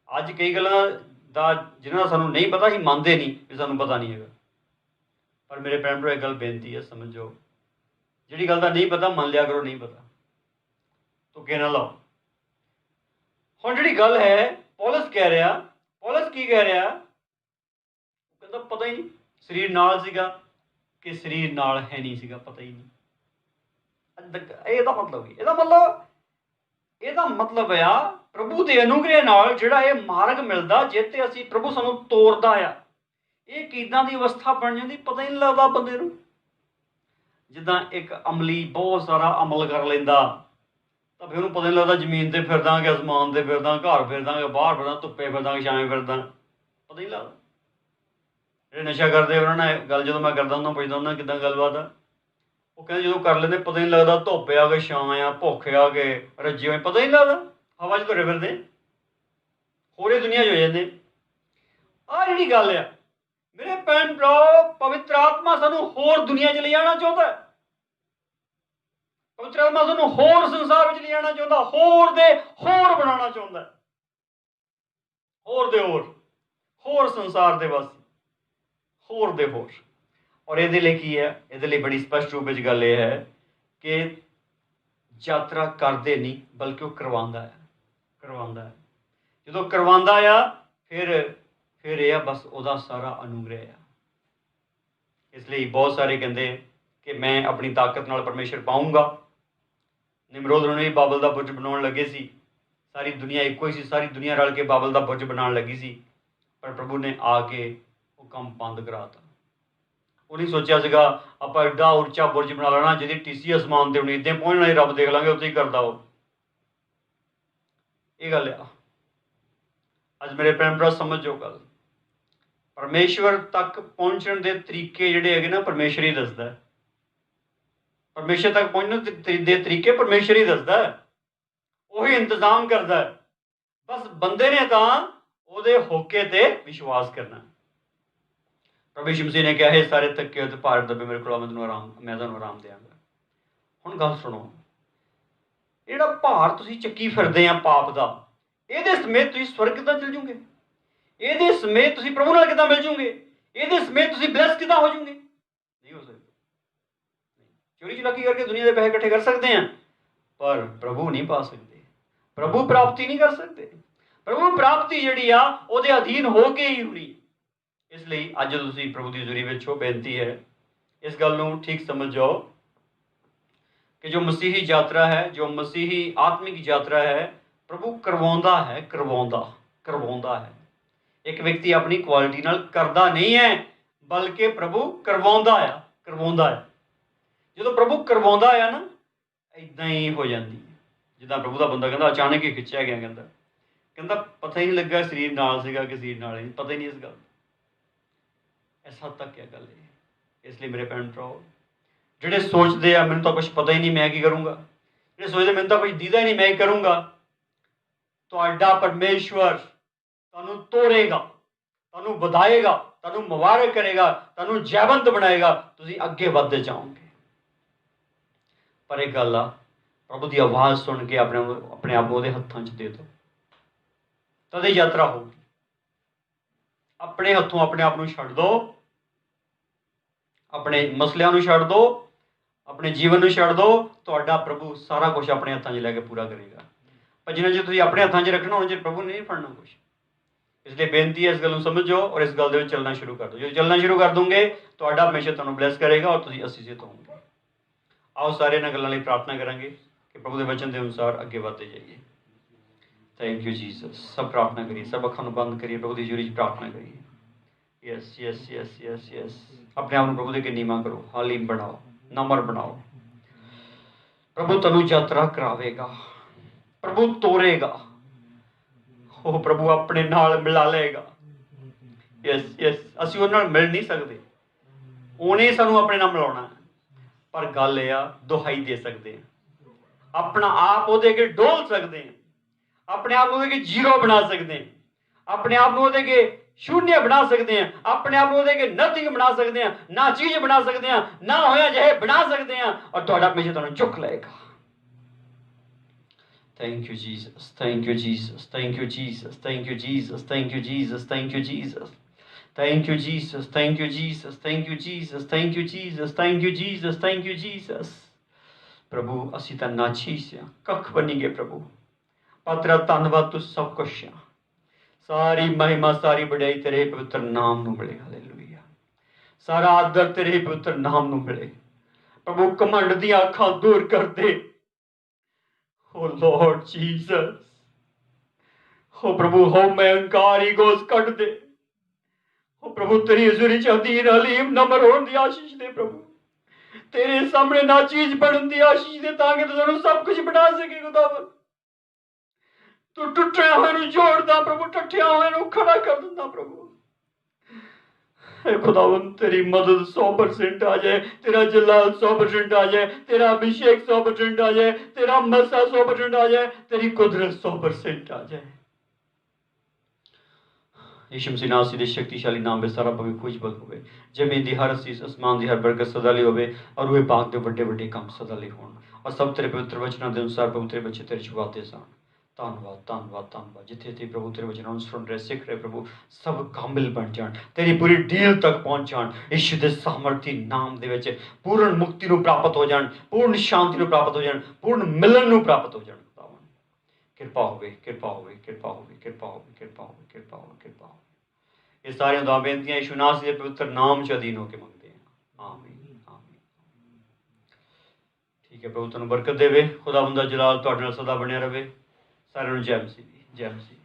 ਅੱਜ ਕਈ ਗੱਲਾਂ ਦਾ ਜਿਨ੍ਹਾਂ ਦਾ ਸਾਨੂੰ ਨਹੀਂ ਪਤਾ, ਅਸੀਂ ਮੰਨਦੇ ਨਹੀਂ ਵੀ ਸਾਨੂੰ ਪਤਾ ਨਹੀਂ ਹੈਗਾ। ਪਰ ਮੇਰੇ ਭੈਣ ਭਰਾ, ਇੱਕ ਗੱਲ ਬੇਨਤੀ ਹੈ, ਸਮਝੋ, ਜਿਹੜੀ ਗੱਲ ਦਾ ਨਹੀਂ ਪਤਾ ਮੰਨ ਲਿਆ ਕਰੋ ਨਹੀਂ ਪਤਾ, ਤੁੱਕੇ ਨਾ ਲਾਓ। ਹੁਣ ਜਿਹੜੀ ਗੱਲ ਹੈ, ਪੌਲਸ ਕਹਿ ਰਿਹਾ, ਪੌਲਸ ਕੀ ਕਹਿ ਰਿਹਾ? ਕਹਿੰਦਾ ਪਤਾ ਹੀ ਨਹੀਂ ਸਰੀਰ ਨਾਲ ਸੀਗਾ ਕਿ ਸਰੀਰ ਨਾਲ ਹੈ ਨਹੀਂ ਸੀਗਾ, ਪਤਾ ਹੀ ਨਹੀਂ। ਇਹਦਾ ਮਤਲਬ ਕੀ? ਇਹਦਾ ਮਤਲਬ ਆ ਪ੍ਰਭੂ ਦੇ ਅਨੁਗ੍ਰਹਿ ਨਾਲ ਜਿਹੜਾ ਇਹ ਮਾਰਗ ਮਿਲਦਾ, ਜਿੱਤੇ ਅਸੀਂ ਪ੍ਰਭੂ ਸਾਨੂੰ ਤੋਰਦਾ ਆ, ਇਹ ਕਿੱਦਾਂ ਦੀ ਅਵਸਥਾ ਬਣ ਜਾਂਦੀ ਪਤਾ ਹੀ ਨਹੀਂ ਲੱਗਦਾ ਬੰਦੇ ਨੂੰ। ਜਿੱਦਾਂ ਇੱਕ ਅਮਲੀ ਬਹੁਤ ਸਾਰਾ ਅਮਲ ਕਰ ਲੈਂਦਾ ਤਾਂ ਫਿਰ ਉਹਨੂੰ ਪਤਾ ਨਹੀਂ ਲੱਗਦਾ ਜ਼ਮੀਨ ਤੇ ਫਿਰਦਾ ਕਿ ਅਸਮਾਨ ਤੇ ਫਿਰਦਾ, ਘਰ ਫਿਰਦਾ ਕਿ ਬਾਹਰ ਫਿਰਦਾ, ਧੁੱਪੇ ਫਿਰਦਾ ਕਿ ਛਾਵੇਂ ਫਿਰਦਾ, ਪਤਾ ਹੀ ਲੱਗਦਾ। ਜਿਹੜੇ ਨਸ਼ਾ ਕਰਦੇ ਉਹਨਾਂ ਨਾਲ ਗੱਲ ਜਦੋਂ ਮੈਂ ਕਰਦਾ ਉਹਨਾਂ ਪੁੱਛਦਾ ਉਹਨਾਂ ਕਿੱਦਾਂ ਗੱਲਬਾਤ ਆ, ਉਹ ਕਹਿੰਦੇ ਜਦੋਂ ਕਰ ਲੈਂਦੇ ਪਤਾ ਹੀ ਨਹੀਂ ਲੱਗਦਾ, ਧੁੱਪ ਆ ਕੇ ਛਾਂ ਆ, ਭੁੱਖ ਆ ਕੇ ਰੱਜੇ ਹੋਏ, ਪਤਾ ਹੀ ਨਹੀਂ ਲੱਗਦਾ, ਹਵਾ 'ਚ ਤੁਰੇ ਫਿਰਦੇ, ਹੋਰੇ ਦੁਨੀਆ 'ਚ ਹੋ ਜਾਂਦੇ। ਆਹ ਜਿਹੜੀ ਗੱਲ ਆ ਮੇਰੇ ਭੈਣ ਭਰਾ, ਪਵਿੱਤਰ ਆਤਮਾ ਸਾਨੂੰ ਹੋਰ ਦੁਨੀਆ 'ਚ ਲੈ ਜਾਣਾ ਚਾਹੁੰਦਾ। ਪਵਿੱਤਰ ਆਤਮਾ ਸਾਨੂੰ ਹੋਰ ਸੰਸਾਰ ਵਿੱਚ ਲੈ ਜਾਣਾ ਚਾਹੁੰਦਾ, ਹੋਰ ਦੇ ਹੋਰ ਬਣਾਉਣਾ ਚਾਹੁੰਦਾ, ਹੋਰ ਦੇ ਹੋਰ ਸੰਸਾਰ ਦੇ ਵਾਸੀ, ਹੋਰ ਦੇ ਹੋਰ। ਔਰ ਇਹਦੇ ਲਈ ਕੀ ਹੈ? ਇਹਦੇ ਲਈ ਬੜੀ ਸਪਸ਼ਟ ਰੂਪ ਵਿੱਚ ਗੱਲ ਇਹ ਹੈ ਕਿ ਯਾਤਰਾ ਕਰਦੇ ਨਹੀਂ ਬਲਕਿ ਉਹ ਕਰਵਾਉਂਦਾ ਹੈ। ਜਦੋਂ ਕਰਵਾਉਂਦਾ ਆ ਫਿਰ ਇਹ ਆ ਬਸ ਉਹਦਾ ਸਾਰਾ ਅਨੁਗ੍ਰਹਿ ਆ। ਇਸ ਲਈ ਬਹੁਤ ਸਾਰੇ ਕਹਿੰਦੇ ਕਿ ਮੈਂ ਆਪਣੀ ਤਾਕਤ ਨਾਲ ਪਰਮੇਸ਼ਰ ਪਾਊਂਗਾ। ਨਿਮਰੋਦ ਨੂੰ ਵੀ ਬਾਬਲ ਦਾ ਬੁਰਜ ਬਣਾਉਣ ਲੱਗੇ ਸੀ, ਸਾਰੀ ਦੁਨੀਆ ਇੱਕੋ ਹੀ ਸੀ, ਸਾਰੀ ਦੁਨੀਆ ਰਲ ਕੇ ਬਾਬਲ ਦਾ ਬੁਰਜ ਬਣਾਉਣ ਲੱਗੀ ਸੀ, ਪਰ ਪ੍ਰਭੂ ਨੇ ਆ ਕੇ ਉਹ ਕੰਮ ਬੰਦ ਕਰਾਤਾ। ਉਹ ਨਹੀਂ ਸੋਚਿਆ ਸੀਗਾ ਆਪਾਂ ਐਡਾ ਉੱਚਾ ਬੁਰਜ ਬਣਾ ਲੈਣਾ ਜਿਹਦੀ ਟੀਸੀ ਅਸਮਾਨ ਤੇ ਹੋਣੀ, ਇੱਦਾਂ ਪਹੁੰਚਣਾ ਹੀ ਰੱਬ ਦੇਖ ਲਾਂਗੇ ਉੱਥੇ ਹੀ ਕਰਦਾ ਉਹ। ਇਹ ਗੱਲ ਆ। ਅੱਜ ਮੇਰੇ ਭੈਣ ਭਰਾ ਸਮਝੋ ਗੱਲ, ਪਰਮੇਸ਼ਵਰ ਤੱਕ ਪਹੁੰਚਣ ਦੇ ਤਰੀਕੇ ਜਿਹੜੇ ਹੈਗੇ ਨਾ ਪਰਮੇਸ਼ਰ ਹੀ ਦੱਸਦਾ। ਪਰਮੇਸ਼ਰ ਤੱਕ ਪਹੁੰਚਣ ਦੇ ਤਰੀਕੇ ਪਰਮੇਸ਼ਰ ਹੀ ਦੱਸਦਾ, ਉਹੀ ਇੰਤਜ਼ਾਮ ਕਰਦਾ। ਬਸ ਬੰਦੇ ਨੇ ਤਾਂ ਉਹਦੇ ਹੋਕੇ ਤੇ ਵਿਸ਼ਵਾਸ ਕਰਨਾ। ਪ੍ਰਭੂ ਯਿਸੂ ਮਸੀਹ ਨੇ ਕਿਹਾ ਹੈ ਸਾਰੇ ਥੱਕੇ ਹੋਏ ਤੇ ਭਾਰ ਦੱਬੇ ਮੇਰੇ ਕੋਲ ਮੈਂ ਤੁਹਾਨੂੰ ਆਰਾਮ ਦਿਆਂਗਾ। ਹੁਣ ਗੱਲ ਸੁਣੋ, ਜਿਹੜਾ ਭਾਰ ਤੁਸੀਂ ਚੱਕੀ ਫਿਰਦੇ ਆ ਪਾਪ ਦਾ, ਇਹਦੇ ਸਮੇਤ ਤੁਸੀਂ ਸਵਰਗ ਕਿੱਦਾਂ ਚਲ ਜੂਗੇ? ਇਹਦੇ ਸਮੇਤ ਤੁਸੀਂ ਪ੍ਰਭੂ ਨਾਲ ਕਿੱਦਾਂ ਮਿਲ ਜੂਗੇ? ਇਹਦੇ ਸਮੇਤ ਤੁਸੀਂ ਬਲੈਸ ਕਿੱਦਾਂ ਹੋ ਜੂਗੇ? ਨਹੀਂ ਹੋ ਸਕਦਾ। ਚੋਰੀ ਚਲਾਕੀ ਕਰਕੇ ਦੁਨੀਆ ਦੇ ਪੈਸੇ ਇਕੱਠੇ ਕਰ ਸਕਦੇ ਆ, ਪਰ ਪ੍ਰਭੂ ਨਹੀਂ ਪਾ ਸਕਦੇ, ਪ੍ਰਭੂ ਪ੍ਰਾਪਤੀ ਨਹੀਂ ਕਰ ਸਕਦੇ। ਪ੍ਰਭੂ ਪ੍ਰਾਪਤੀ ਜਿਹੜੀ ਆ ਉਹਦੇ ਅਧੀਨ ਹੋ ਕੇ ਹੀ ਹੋਣੀ। ਇਸ ਲਈ ਅੱਜ ਤੁਸੀਂ ਪ੍ਰਭੂ ਦੀ ਹਜ਼ੂਰੀ ਵਿੱਚ ਹੋ, ਬੇਨਤੀ ਹੈ ਇਸ ਗੱਲ ਨੂੰ ਠੀਕ ਸਮਝ ਜਾਓ ਕਿ ਜੋ ਮਸੀਹੀ ਯਾਤਰਾ ਹੈ, ਜੋ ਮਸੀਹੀ ਆਤਮਿਕ ਯਾਤਰਾ ਹੈ, ਪ੍ਰਭੂ ਕਰਵਾਉਂਦਾ ਹੈ। ਇੱਕ ਵਿਅਕਤੀ ਆਪਣੀ ਕੁਆਲਿਟੀ ਨਾਲ ਕਰਦਾ ਨਹੀਂ ਹੈ, ਬਲਕਿ ਪ੍ਰਭੂ ਕਰਵਾਉਂਦਾ ਹੈ। ਜਦੋਂ ਪ੍ਰਭੂ ਕਰਵਾਉਂਦਾ ਆ ਨਾ, ਇੱਦਾਂ ਹੀ ਹੋ ਜਾਂਦੀ ਹੈ। ਜਿੱਦਾਂ ਪ੍ਰਭੂ ਦਾ ਬੰਦਾ ਕਹਿੰਦਾ ਅਚਾਨਕ ਹੀ ਖਿੱਚਿਆ ਗਿਆ, ਕਹਿੰਦਾ ਪਤਾ ਹੀ ਨਹੀਂ ਲੱਗਾ ਸਰੀਰ ਨਾਲ ਸੀਗਾ ਕਿ ਸਰੀਰ ਨਾਲ ਹੀ, ਪਤਾ ਹੀ ਨਹੀਂ ਇਸ ਗੱਲ। ਇਸ ਹੱਦ ਤੱਕ ਹੈ ਗੱਲ ਇਹ। ਇਸ ਲਈ ਮੇਰੇ ਭੈਣ ਭਰਾਓ, ਜਿਹੜੇ ਸੋਚਦੇ ਆ ਮੈਨੂੰ ਤਾਂ ਕੁਛ ਪਤਾ ਹੀ ਨਹੀਂ ਮੈਂ ਕੀ ਕਰੂੰਗਾ, ਜਿਹੜੇ ਸੋਚਦੇ ਮੈਨੂੰ ਤਾਂ ਕੁਛ ਦੀਦਾ ਹੀ ਨਹੀਂ ਮੈਂ ਕੀ ਕਰੂੰਗਾ, ਤੁਹਾਡਾ ਪਰਮੇਸ਼ਵਰ ਤੁਹਾਨੂੰ ਤੋਰੇਗਾ, ਤੁਹਾਨੂੰ ਵਧਾਏਗਾ, ਤੁਹਾਨੂੰ ਮੁਬਾਰਕ ਕਰੇਗਾ, ਤੁਹਾਨੂੰ ਜੈਵੰਤ ਬਣਾਏਗਾ, ਤੁਸੀਂ ਅੱਗੇ ਵੱਧਦੇ ਜਾਓਗੇ। ਪਰ ਇਹ ਗੱਲ ਆ, ਪ੍ਰਭੂ ਦੀ ਆਵਾਜ਼ ਸੁਣ ਕੇ ਆਪਣੇ ਆਪ ਨੂੰ ਉਹਦੇ ਹੱਥਾਂ 'ਚ ਦੇ ਦਿਓ, ਤਦੇ ਯਾਤਰਾ ਹੋਊਗੀ। ਆਪਣੇ ਹੱਥੋਂ ਆਪਣੇ ਆਪ ਨੂੰ ਛੱਡ ਦਿਓ, ਆਪਣੇ ਮਸਲਿਆਂ ਨੂੰ ਛੱਡ ਦਿਓ, ਆਪਣੇ ਜੀਵਨ ਨੂੰ ਛੱਡ ਦਿਓ, ਤੁਹਾਡਾ ਪ੍ਰਭੂ ਸਾਰਾ ਕੁਝ ਆਪਣੇ ਹੱਥਾਂ 'ਚ ਲੈ ਕੇ ਪੂਰਾ ਕਰੇਗਾ। ਪਰ ਜਿੰਨਾ ਚਿਰ ਤੁਸੀਂ ਆਪਣੇ ਹੱਥਾਂ 'ਚ ਰੱਖਣਾ, ਉਹਨਾਂ ਚਿਰ ਪ੍ਰਭੂ ਨੇ ਨਹੀਂ ਫੜਨਾ ਕੁਛ। ਇਸ ਲਈ ਬੇਨਤੀ ਹੈ ਇਸ ਗੱਲ ਨੂੰ ਸਮਝੋ ਔਰ ਇਸ ਗੱਲ ਦੇ ਵਿੱਚ ਚੱਲਣਾ ਸ਼ੁਰੂ ਕਰ ਦਿਓ। ਜਦੋਂ ਚੱਲਣਾ ਸ਼ੁਰੂ ਕਰ ਦੋਗੇ, ਤੁਹਾਡਾ ਹਮੇਸ਼ਾ ਤੁਹਾਨੂੰ ਬਲੈਸ ਕਰੇਗਾ ਔਰ ਤੁਸੀਂ ਅਸੀਸਿਤ ਹੋਵੋਗੇ। ਆਓ ਸਾਰੇ ਇਹਨਾਂ ਗੱਲਾਂ ਲਈ ਪ੍ਰਾਰਥਨਾ ਕਰਾਂਗੇ ਕਿ ਪ੍ਰਭੂ ਦੇ ਵਚਨ ਦੇ ਅਨੁਸਾਰ ਅੱਗੇ ਵਧਦੇ ਜਾਈਏ। Thank you Jesus. ਸਭ ਪ੍ਰਾਰਥਨਾ ਕਰੀਏ, ਸਭ ਅੱਖਾਂ ਨੂੰ ਬੰਦ ਕਰੀਏ, ਪ੍ਰਭੂ ਦੀ ਹਜ਼ੂਰੀ 'ਚ ਪ੍ਰਾਰਥਨਾ ਕਰੀਏ। ਯਸ। ਆਪਣੇ ਆਪ ਨੂੰ ਪ੍ਰਭੂ ਦੇ ਅੱਗੇ ਨੀਵਾਂ ਕਰੋ, ਹਾਲੀਮ ਬਣਾਓ, ਨਮਰ ਬਣਾਓ। ਪ੍ਰਭੂ ਤੁਹਾਨੂੰ ਯਾਤਰਾ ਕਰਾਵੇਗਾ, ਪ੍ਰਭੂ ਤੋਰੇਗਾ, ਉਹ ਪ੍ਰਭੂ ਆਪਣੇ ਨਾਲ ਮਿਲਾ ਲਏਗਾ। ਯਸ ਅਸੀਂ ਉਹਦੇ ਨਾਲ ਮਿਲ ਨਹੀਂ ਸਕਦੇ, ਉਹਨੇ ਸਾਨੂੰ ਆਪਣੇ ਨਾਲ ਮਿਲਾਉਣਾ। ਪਰ ਗੱਲ ਇਹ ਆ, ਦੁਹਾਈ ਦੇ ਸਕਦੇ ਹਾਂ, ਆਪਣਾ ਆਪ ਉਹਦੇ ਅੱਗੇ ਡੋਲ ਸਕਦੇ ਹਾਂ, ਆਪਣੇ ਆਪ ਨੂੰ ਉਹਦੇ ਅੱਗੇ ਜ਼ੀਰੋ ਬਣਾ ਸਕਦੇ ਹਾਂ, ਆਪਣੇ ਆਪ ਨੂੰ ਉਹਦੇ ਅੱਗੇ ਸ਼ੂਨਿਆ ਬਣਾ ਸਕਦੇ ਹਾਂ, ਆਪਣੇ ਆਪ ਨੂੰ ਉਹਦੇ ਅੱਗੇ ਨਥਿੰਗ ਬਣਾ ਸਕਦੇ ਹਾਂ, ਨਾ ਚੀਜ਼ ਬਣਾ ਸਕਦੇ ਹਾਂ, ਨਾ ਹੋਇਆ ਜਿਹੇ ਬਣਾ ਸਕਦੇ ਹਾਂ, ਔਰ ਤੁਹਾਡਾ ਹਮੇਸ਼ਾ ਤੁਹਾਨੂੰ ਚੁੱਕ ਲਏਗਾ। Thank you, Jesus. Thank you, Jesus. Thank you, Jesus. Thank you, Jesus. Thank you, Jesus. Thank you, Jesus. Thank you, Jesus. Thank you, Jesus. Thank you, Jesus. Thank you, Jesus. Thank you, Jesus. Thank you, Jesus. प्रभु ਅਸੀਂ ਤਾਂ ਨਾਚੀਸ ਆ, ਕੱਖ ਵੀ ਨਹੀਂ ਗੇ ਪ੍ਰਭੂ। ਪਰ ਤੇਰਾ ਧੰਨਵਾਦ, ਤੂੰ ਸਭ ਕੁਛ ਆ। ਸਾਰੀ ਮਹਿਮਾ, ਸਾਰੀ ਵਡਿਆਈ ਤੇਰੇ ਪਵਿੱਤਰ ਨਾਮ ਨੂੰ ਮਿਲੇ। ਹਾਲੇਲੂਇਆ। ਸਾਰਾ ਆਦਰ ਤੇਰੇ ਪਵਿੱਤਰ ਨਾਮ ਨੂੰ ਮਿਲੇ। ਪ੍ਰਭੂ ਘਮੰਡ ਦੀਆਂ ਅੱਖਾਂ ਦੂਰ ਕਰ ਦੇ। Oh Lord Jesus, oh प्रभु हो मैं अहंकार ईगोस कट दे। oh प्रभु तेरी हजूरी च अधीन हलीम नम्र होने दी आशीष दे। प्रभु तेरे सामने ना चीज बनने दी आशीष दे, ताकि तू सानू सब कुछ बना सके। खुदावन तू टुटिया हुए नू जोड़दा प्रभु, टट्ठिया हुए नू खड़ा कर दिंदा प्रभु। खुदावन तेरी मदद 100% आ जाए, तेरा जलाल 100% आ जाए, तेरा अभिषेक 100% आ जाए, तेरा मसा 100% आ जाए, तेरी कुदरत 100% आ जाए। यीशु मसीह नाम सीधे शक्तिशाली नाम में सारा पवी खुशबक होवे। जमीन दी हर चीज, आसमान दी हर बरकत सदा ले होवे, और वे पाक दे बड़े बड़े काम सदा ले होण, और सब तेरे पवित्र वचनां दे अनुसार प्रभु तेरे बच्चे तेरे चुवाते सन। धन्यवाद धन्यवाद धन्यवाद। जिथे जिथे प्रभु तेरे वचन अनुसरण रहे, सीख रहे प्रभु, सब कामिल बन जाण, तेरी पूरी डील तक पहुंच जाण। यीशु दे सामर्थी नाम दे विच पूर्ण मुक्ति नूं प्राप्त हो जाण, पूर्ण शांति नूं प्राप्त हो जाण, पूर्ण मिलन नूं प्राप्त हो जाण। कृपा होवे, कृपा होवे, कृपा होवे, कृपा होवे, कृपा होवे, कृपा होवे, कृपा होवे। ये सारी दुआ बेनतियां यीशु नासरी दे पवित्र नाम च अधीन होकर मंगते हैं। आमीन आमीन। ठीक है, प्रभु तुहानू बरकत देवे। खुदा बंदा जलाल तुहाडे नाल सदा बनिया रहे। सारिआं नूं जय मसीह, जय मसीह।